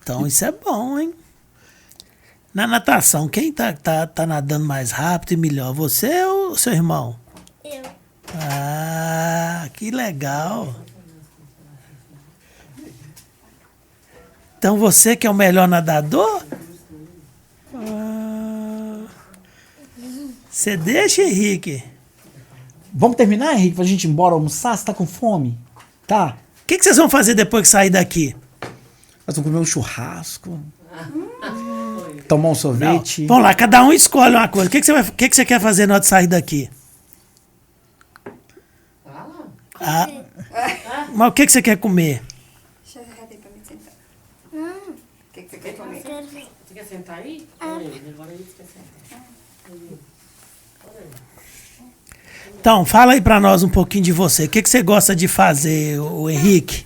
Speaker 4: Então isso é bom, hein? Na natação, quem tá nadando mais rápido e melhor? Você ou seu irmão?
Speaker 3: Eu.
Speaker 4: Ah, que legal. Então você que é o melhor nadador? Ah, você deixa, Henrique?
Speaker 1: Vamos terminar, Henrique, pra gente ir embora almoçar? Você tá com fome? Tá.
Speaker 4: O que vocês vão fazer depois que sair daqui?
Speaker 1: Nós vamos comer um churrasco. Tomar um sorvete.
Speaker 4: Vamos lá, cada um escolhe uma coisa. O que você quer fazer na hora de sair daqui? Ah, mas o que você quer comer?
Speaker 2: Deixa eu agarrar pra mim sentar. O que você quer comer?
Speaker 5: Você quer sentar aí? Agora aí você quer sentar.
Speaker 4: Então, fala aí pra nós um pouquinho de você. O que você gosta de fazer, o Henrique?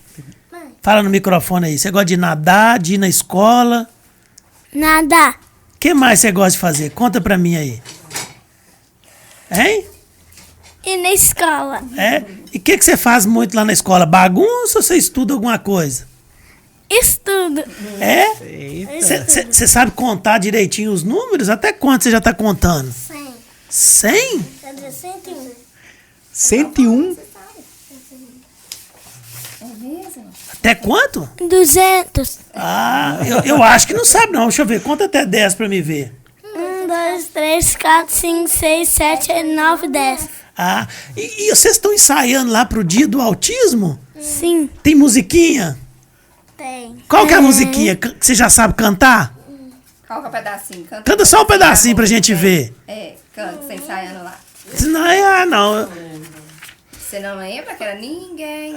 Speaker 4: Fala no microfone aí. Você gosta de nadar, de ir na escola?
Speaker 3: Nada.
Speaker 4: O que mais você gosta de fazer? Conta pra mim aí. Hein?
Speaker 3: E na escola?
Speaker 4: É? E o que você faz muito lá na escola? Bagunça ou você estuda alguma coisa?
Speaker 3: Estudo.
Speaker 4: É?
Speaker 1: Eita.
Speaker 4: Você sabe contar direitinho os números? Até quanto você já tá contando?
Speaker 3: 100.
Speaker 4: 100?
Speaker 3: Quer dizer, 101.
Speaker 1: 101.
Speaker 2: É mesmo?
Speaker 4: Até quanto?
Speaker 3: 200.
Speaker 4: Ah, eu acho que não sabe não. Deixa eu ver. Conta até 10 pra me ver.
Speaker 3: 1, 2, 3, 4, 5, 6, 7, 8, 9, 10.
Speaker 4: Ah, e vocês estão ensaiando lá pro dia do autismo?
Speaker 3: Sim.
Speaker 4: Tem musiquinha?
Speaker 3: Tem.
Speaker 4: Qual que é a musiquinha? Você já sabe cantar?
Speaker 2: Qual que é o pedacinho?
Speaker 4: Canta só um pedacinho pra gente ver.
Speaker 2: É, canta, você ensaiando lá.
Speaker 4: Não, não.
Speaker 2: Você não lembra que era ninguém?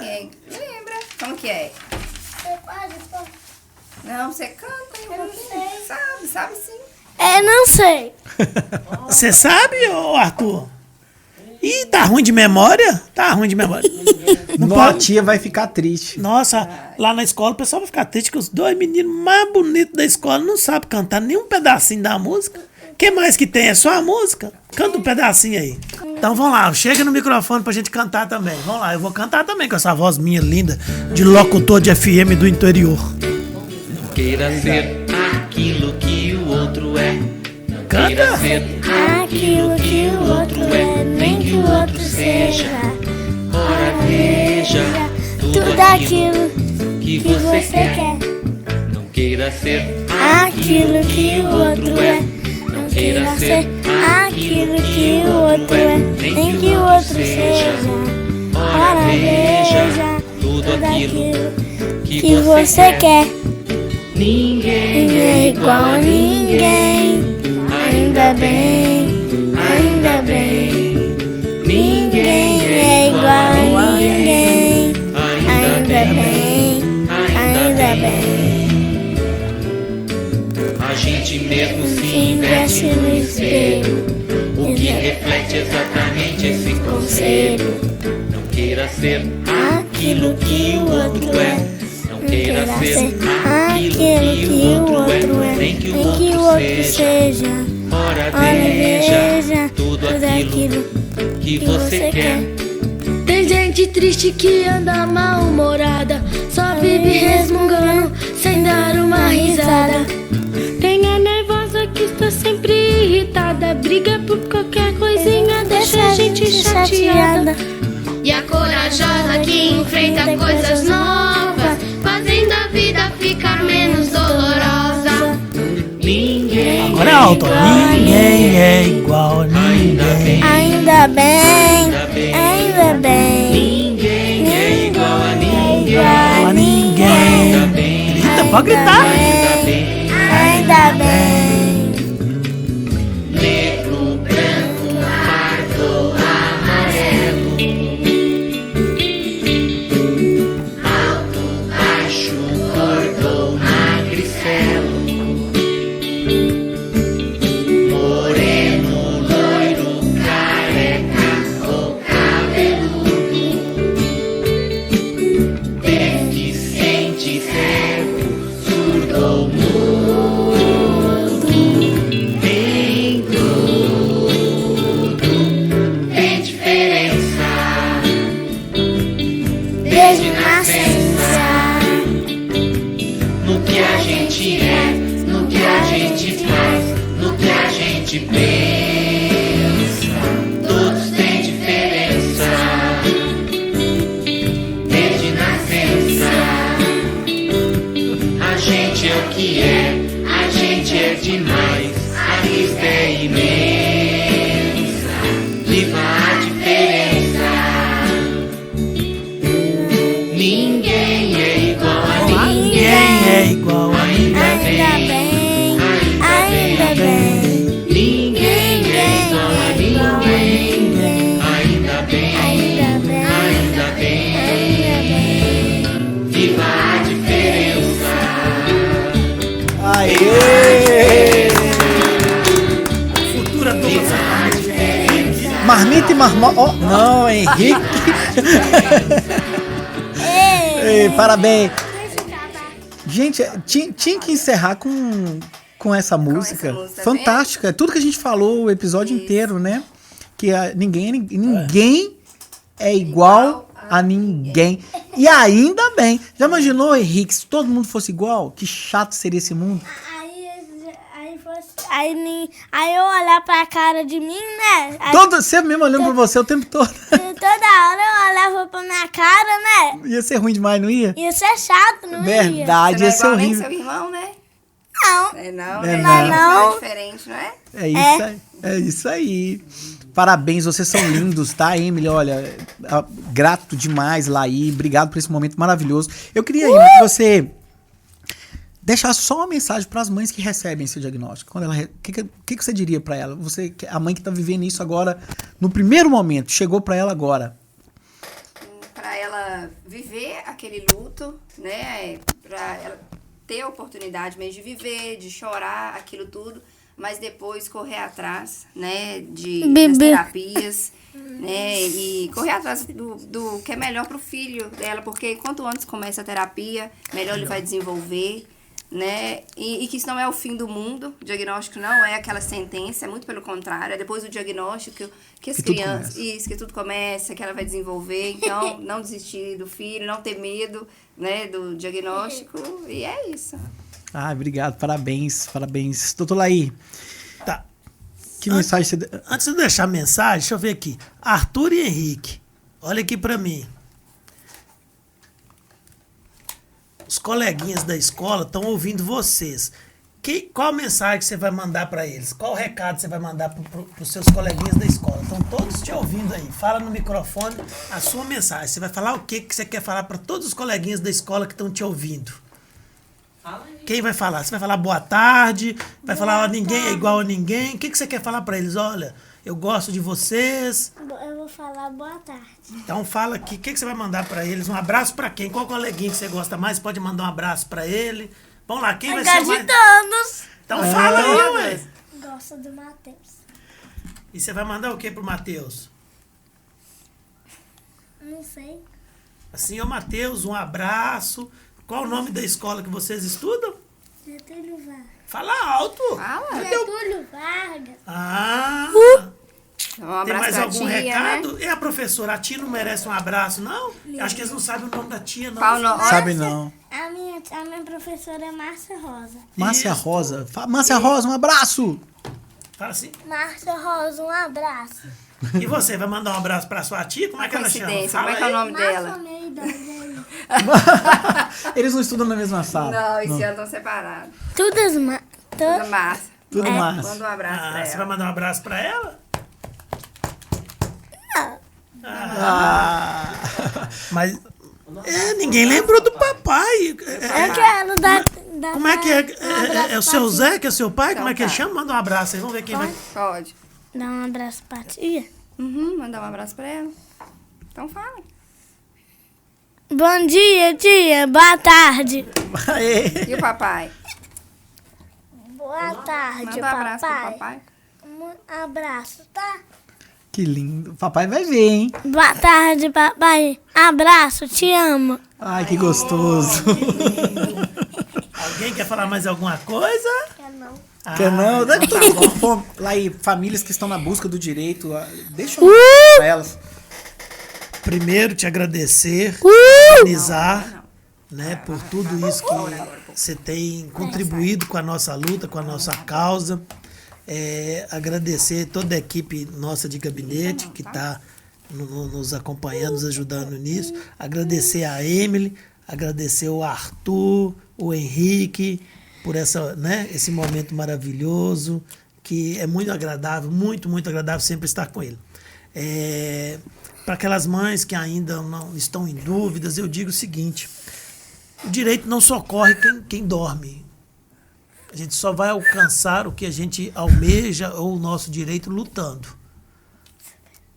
Speaker 2: Lembra? Como que é?
Speaker 3: Você pode pôr?
Speaker 2: Não, você canta.
Speaker 3: Eu não sei.
Speaker 2: Sabe sim.
Speaker 3: É, não sei.
Speaker 4: Você sabe, ô Arthur? Ih, tá ruim de memória? Tá ruim de memória. Não
Speaker 1: Nossa, a
Speaker 4: pode.
Speaker 1: tia vai ficar triste.
Speaker 4: Nossa, lá na escola o pessoal vai ficar triste que os dois meninos mais bonitos da escola não sabem cantar nenhum pedacinho da música. O que mais que tem? É só a música? Canta um pedacinho aí. Então vamos lá, chega no microfone pra gente cantar também. Vamos lá, eu vou cantar também com essa voz minha linda de locutor de FM do interior.
Speaker 6: Não queira ser aquilo que o outro é. Não queira
Speaker 4: Canta.
Speaker 6: ser
Speaker 3: Aquilo que o outro é, nem que o outro seja.
Speaker 6: ora veja
Speaker 3: Tudo aquilo
Speaker 6: que
Speaker 3: que
Speaker 6: você
Speaker 3: você
Speaker 6: quer.
Speaker 3: quer.
Speaker 6: Não queira ser
Speaker 3: Aquilo que o outro é. Não queira ser aquilo que o outro é, nem que o outro seja. Ora veja
Speaker 6: tudo aquilo
Speaker 3: que você quer.
Speaker 6: Ninguém
Speaker 3: Ninguém é igual a ninguém. Ainda bem, ainda bem. Ninguém é igual a ninguém. Ainda bem, ainda bem.
Speaker 6: A gente mesmo se
Speaker 3: Se investe
Speaker 6: investe
Speaker 3: no espelho.
Speaker 6: o que reflete exatamente esse conselho. Não queira ser
Speaker 3: Aquilo que o outro é.
Speaker 6: Não
Speaker 3: Não
Speaker 6: queira
Speaker 3: queira
Speaker 6: ser
Speaker 3: ser aquilo que o outro é,
Speaker 6: nem que
Speaker 3: nem
Speaker 6: o
Speaker 3: que o
Speaker 6: outro
Speaker 3: outro
Speaker 6: seja.
Speaker 3: seja.
Speaker 6: Ora
Speaker 3: Olha,
Speaker 6: veja
Speaker 3: veja
Speaker 6: tudo aquilo que você quer.
Speaker 3: Tem gente triste que anda mal-humorada, só vive resmungando sem dar uma risada. Tem a nervosa briga por qualquer coisinha, deixa a gente chateada.
Speaker 7: E a corajosa que enfrenta coisas novas, fazendo a vida ficar menos dolorosa.
Speaker 6: Ninguém
Speaker 4: Agora é alto. Ninguém é igual a ninguém.
Speaker 3: Ainda bem, ainda bem.
Speaker 6: Ninguém é igual a ninguém.
Speaker 4: Igual a ninguém. Grita, pode gritar.
Speaker 3: Ainda bem.
Speaker 6: Negro, branco, pardo, amarelo. Alto, baixo, gordo, magricelo. Moreno, loiro, careca ou cabeludo. Deficiente, cego, surdo ou mudo. Tem tudo, tem diferença.
Speaker 3: Desde nascença.
Speaker 6: No que a gente é, no que a gente faz, no que a gente pensa, todos têm diferença. Desde nascença, a gente é o que é, a gente é demais, a lista é imensa. Viva a diferença. Ninguém é igual a ninguém.
Speaker 4: Ninguém é igual a ninguém.
Speaker 3: Ainda bem, ainda bem.
Speaker 6: Ninguém é igual a ninguém. Ainda bem,
Speaker 3: Ainda bem,
Speaker 6: ainda bem.
Speaker 3: ainda bem.
Speaker 6: Viva a diferença.
Speaker 1: Aê!
Speaker 4: Futura dupla.
Speaker 1: Marmita e marmota. Oh, não, Henrique. Ei, parabéns. Gente, tinha que encerrar com essa música.
Speaker 2: música,
Speaker 1: Fantástica. É tudo que a gente falou o episódio inteiro, né? Que ninguém é igual a ninguém. E ainda bem. Já imaginou, Henrique, se todo mundo fosse igual? Que chato seria esse mundo.
Speaker 3: Aí eu olhar pra cara de mim, né? Aí,
Speaker 1: Você mesmo olhando pra você o tempo todo.
Speaker 3: toda hora eu olhava pra minha cara, né?
Speaker 1: Ia ser ruim demais, não ia?
Speaker 3: Ia ser chato, não ia?
Speaker 1: Verdade, ia
Speaker 2: Você
Speaker 1: ser
Speaker 2: não é igual nem
Speaker 1: horrível.
Speaker 2: seu irmão, né?
Speaker 3: Não.
Speaker 2: É não,
Speaker 1: É
Speaker 2: né?
Speaker 1: não.
Speaker 3: Não.
Speaker 2: É diferente, não é?
Speaker 1: É isso aí. É isso aí. Parabéns, vocês são lindos, tá, Emily? Olha, grato demais, Laí. Obrigado por esse momento maravilhoso. Eu queria, Emily, que você deixasse só uma mensagem para as mães que recebem esse diagnóstico. Quando ela, que você diria para ela? Você, a mãe que tá vivendo isso agora, no primeiro momento, chegou para ela agora.
Speaker 2: Para ela viver aquele luto, né? Para ela ter a oportunidade mesmo de viver, de chorar aquilo tudo, mas depois correr atrás, né? Das terapias, né? E correr atrás do que é melhor para o filho dela, porque quanto antes começa a terapia, melhor ele vai desenvolver, né? E que isso não é o fim do mundo. O diagnóstico não é aquela sentença, é muito pelo contrário. É depois do diagnóstico que as crianças... Isso, que tudo começa, que ela vai desenvolver. Então, não desistir do filho, não ter medo, né, do diagnóstico. E é isso.
Speaker 1: Ah, obrigado. Parabéns, parabéns. Doutor Laí,
Speaker 4: Tá.
Speaker 1: que mensagem você...
Speaker 4: Antes de deixar a mensagem, deixa eu ver aqui. Arthur e Henrique, olha aqui pra mim. Os coleguinhas da escola estão ouvindo vocês. Qual a mensagem que você vai mandar para eles? Qual o recado você vai mandar para os seus coleguinhas da escola? Estão todos te ouvindo aí. Fala no microfone a sua mensagem. Você vai falar o que você quer falar para todos os coleguinhas da escola que estão te ouvindo? Quem vai falar? Você vai falar boa tarde? Vai falar ó, ninguém é igual a ninguém? O que você quer falar para eles? Olha, eu gosto de vocês.
Speaker 3: Eu vou falar boa tarde.
Speaker 4: Então fala aqui, o que você vai mandar para eles? Um abraço para quem? Qual coleguinha que você gosta mais? Pode mandar um abraço para ele. Vamos lá, quem vai ser mais...
Speaker 3: Todos.
Speaker 4: Então fala aí, ué.
Speaker 3: Gosto do Matheus.
Speaker 4: E você vai mandar o que pro Matheus?
Speaker 3: Não sei.
Speaker 4: Assim, ô Matheus, um abraço. Qual o nome da escola que vocês estudam?
Speaker 3: Getúlio Vargas.
Speaker 4: Fala alto.
Speaker 2: Fala.
Speaker 3: Getúlio Vargas.
Speaker 4: Ah,
Speaker 2: Um
Speaker 4: tem
Speaker 2: abraço
Speaker 4: mais
Speaker 2: da
Speaker 4: algum
Speaker 2: tia,
Speaker 4: recado?
Speaker 2: né?
Speaker 4: E a professora, a tia não merece um abraço, não? Acho que eles não sabem o nome da tia, não.
Speaker 2: Qual o nome?
Speaker 1: Sabe não.
Speaker 3: A minha professora é Márcia Rosa.
Speaker 1: Márcia
Speaker 4: Isso.
Speaker 1: Rosa. Márcia Rosa, um abraço.
Speaker 4: Fala assim.
Speaker 3: Márcia Rosa, um abraço.
Speaker 4: E você, vai mandar um abraço pra sua tia? Como é que ela chama?
Speaker 2: Coincidência, como é que é o nome
Speaker 3: Márcia
Speaker 2: dela?
Speaker 3: Almeida.
Speaker 1: Eles não estudam na mesma sala.
Speaker 2: Não, esse ano estão separados.
Speaker 3: Todas
Speaker 2: Da Márcia.
Speaker 1: Tudo massa.
Speaker 2: Manda um abraço pra
Speaker 4: Você vai
Speaker 2: ela.
Speaker 4: mandar um abraço pra ela?
Speaker 1: Ah.
Speaker 4: Mas ninguém lembrou do papai.
Speaker 3: Eu quero dar
Speaker 4: Como é que é? É o seu
Speaker 3: pra
Speaker 4: Zé, que é o seu pai?
Speaker 2: Então
Speaker 4: Como é que ele
Speaker 2: tá.
Speaker 4: chama? Manda um abraço aí. Vamos ver quem vai.
Speaker 2: Pode.
Speaker 3: tia. Dar um abraço pra tia.
Speaker 2: Mandar um abraço pra ela. Então fala.
Speaker 3: Bom dia, tia. Boa tarde.
Speaker 2: E o papai?
Speaker 3: Boa tarde,
Speaker 2: Manda um abraço pro
Speaker 3: papai.
Speaker 2: papai.
Speaker 3: Um abraço, tá?
Speaker 1: Que lindo. Papai vai ver, hein?
Speaker 3: Boa tarde, papai. Abraço, te amo.
Speaker 1: Ai, que gostoso.
Speaker 4: Alguém quer falar mais alguma coisa?
Speaker 1: Quer não? Deve estar com fome. Lá aí, famílias que estão na busca do direito, deixa eu pra elas.
Speaker 4: Primeiro, te agradecer, parabenizar, né, por tudo isso que você tem contribuído com a nossa luta, com a nossa causa. Agradecer toda a equipe nossa de gabinete que está nos acompanhando, nos ajudando nisso. Agradecer a Emily, agradecer o Arthur, o Henrique, por esse momento maravilhoso, que é muito agradável, muito, muito agradável sempre estar com ele. Para aquelas mães que ainda não estão em dúvidas, eu digo o seguinte: o direito não socorre quem dorme. A gente só vai alcançar o que a gente almeja ou o nosso direito lutando.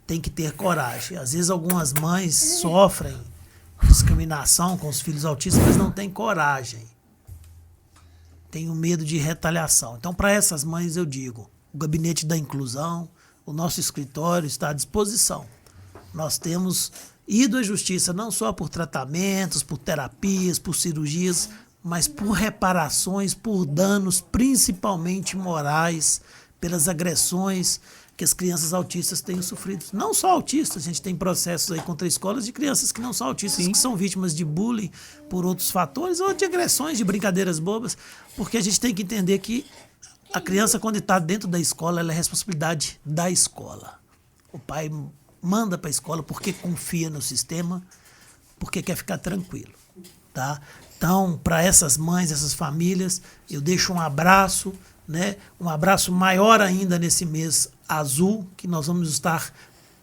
Speaker 4: Tem que ter coragem. Às vezes algumas mães sofrem discriminação com os filhos autistas, mas não têm coragem. Tenho medo de retaliação. Então, para essas mães, eu digo: o Gabinete da Inclusão, o nosso escritório está à disposição. Nós temos ido à justiça não só por tratamentos, por terapias, por cirurgias, mas por reparações, por danos, principalmente morais, pelas agressões que as crianças autistas têm sofrido. Não só autistas, a gente tem processos aí contra escolas de crianças que não são autistas, que são vítimas de bullying por outros fatores, ou de agressões, de brincadeiras bobas, porque a gente tem que entender que a criança, quando está dentro da escola, ela é responsabilidade da escola. O pai manda para a escola porque confia no sistema, porque quer ficar tranquilo, tá? Então, para essas mães, essas famílias, eu deixo um abraço, né? Um abraço maior ainda nesse mês azul, que nós vamos estar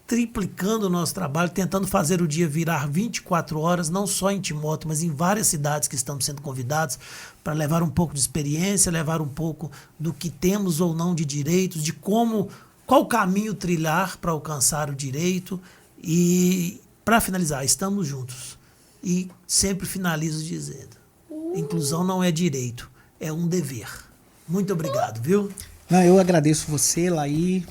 Speaker 4: triplicando o nosso trabalho, tentando fazer o dia virar 24 horas, não só em Timóteo, mas em várias cidades que estamos sendo convidados, para levar um pouco de experiência, levar um pouco do que temos ou não de direitos, de qual caminho trilhar para alcançar o direito. E, para finalizar, estamos juntos. E sempre finalizo dizendo: inclusão não é direito, é um dever. Muito obrigado, viu?
Speaker 1: Não, eu agradeço você, Laí,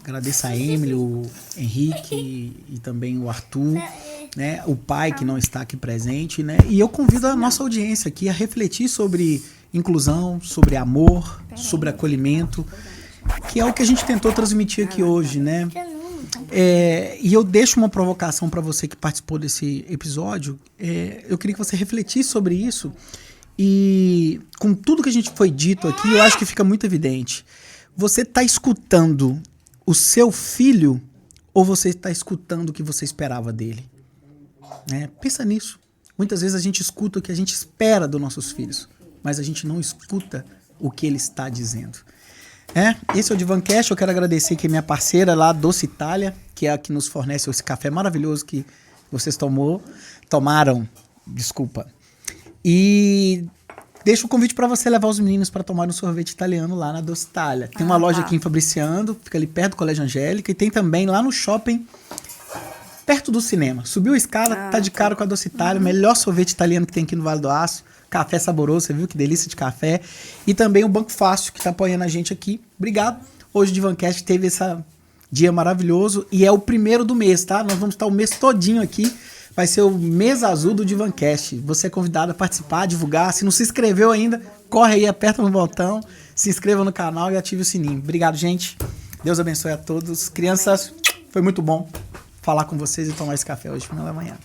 Speaker 1: agradeço a Emily, o Henrique e também o Arthur, né, o pai que não está aqui presente, né, e eu convido a nossa audiência aqui a refletir sobre inclusão, sobre amor, sobre acolhimento, que é o que a gente tentou transmitir aqui hoje, né. E eu deixo uma provocação para você que participou desse episódio. Eu queria que você refletisse sobre isso. E com tudo que a gente foi dito aqui, eu acho que fica muito evidente. Você está escutando o seu filho ou você está escutando o que você esperava dele? Pensa nisso. Muitas vezes a gente escuta o que a gente espera dos nossos filhos, mas a gente não escuta o que ele está dizendo. Esse é o Divancast. Eu quero agradecer aqui a minha parceira lá, Doce Itália, que é a que nos fornece esse café maravilhoso que vocês tomaram. Desculpa. E deixo o convite para você levar os meninos para tomar um sorvete italiano lá na Doce Itália. Tem uma loja aqui em Fabriciando, fica ali perto do Colégio Angélica, e tem também lá no shopping, perto do cinema. Subiu a escada, tá de cara com a Doce Itália, o melhor sorvete italiano que tem aqui no Vale do Aço. Café saboroso, você viu que delícia de café. E também o Banco Fácil, que tá apoiando a gente aqui. Obrigado. Hoje o Divancast teve esse dia maravilhoso e é o primeiro do mês, tá? Nós vamos estar o mês todinho aqui. Vai ser o mês azul do Divancast. Você é convidado a participar, a divulgar. Se não se inscreveu ainda, corre aí, aperta no botão, se inscreva no canal e ative o sininho. Obrigado, gente. Deus abençoe a todos. Crianças, foi muito bom falar com vocês e tomar esse café hoje pela manhã.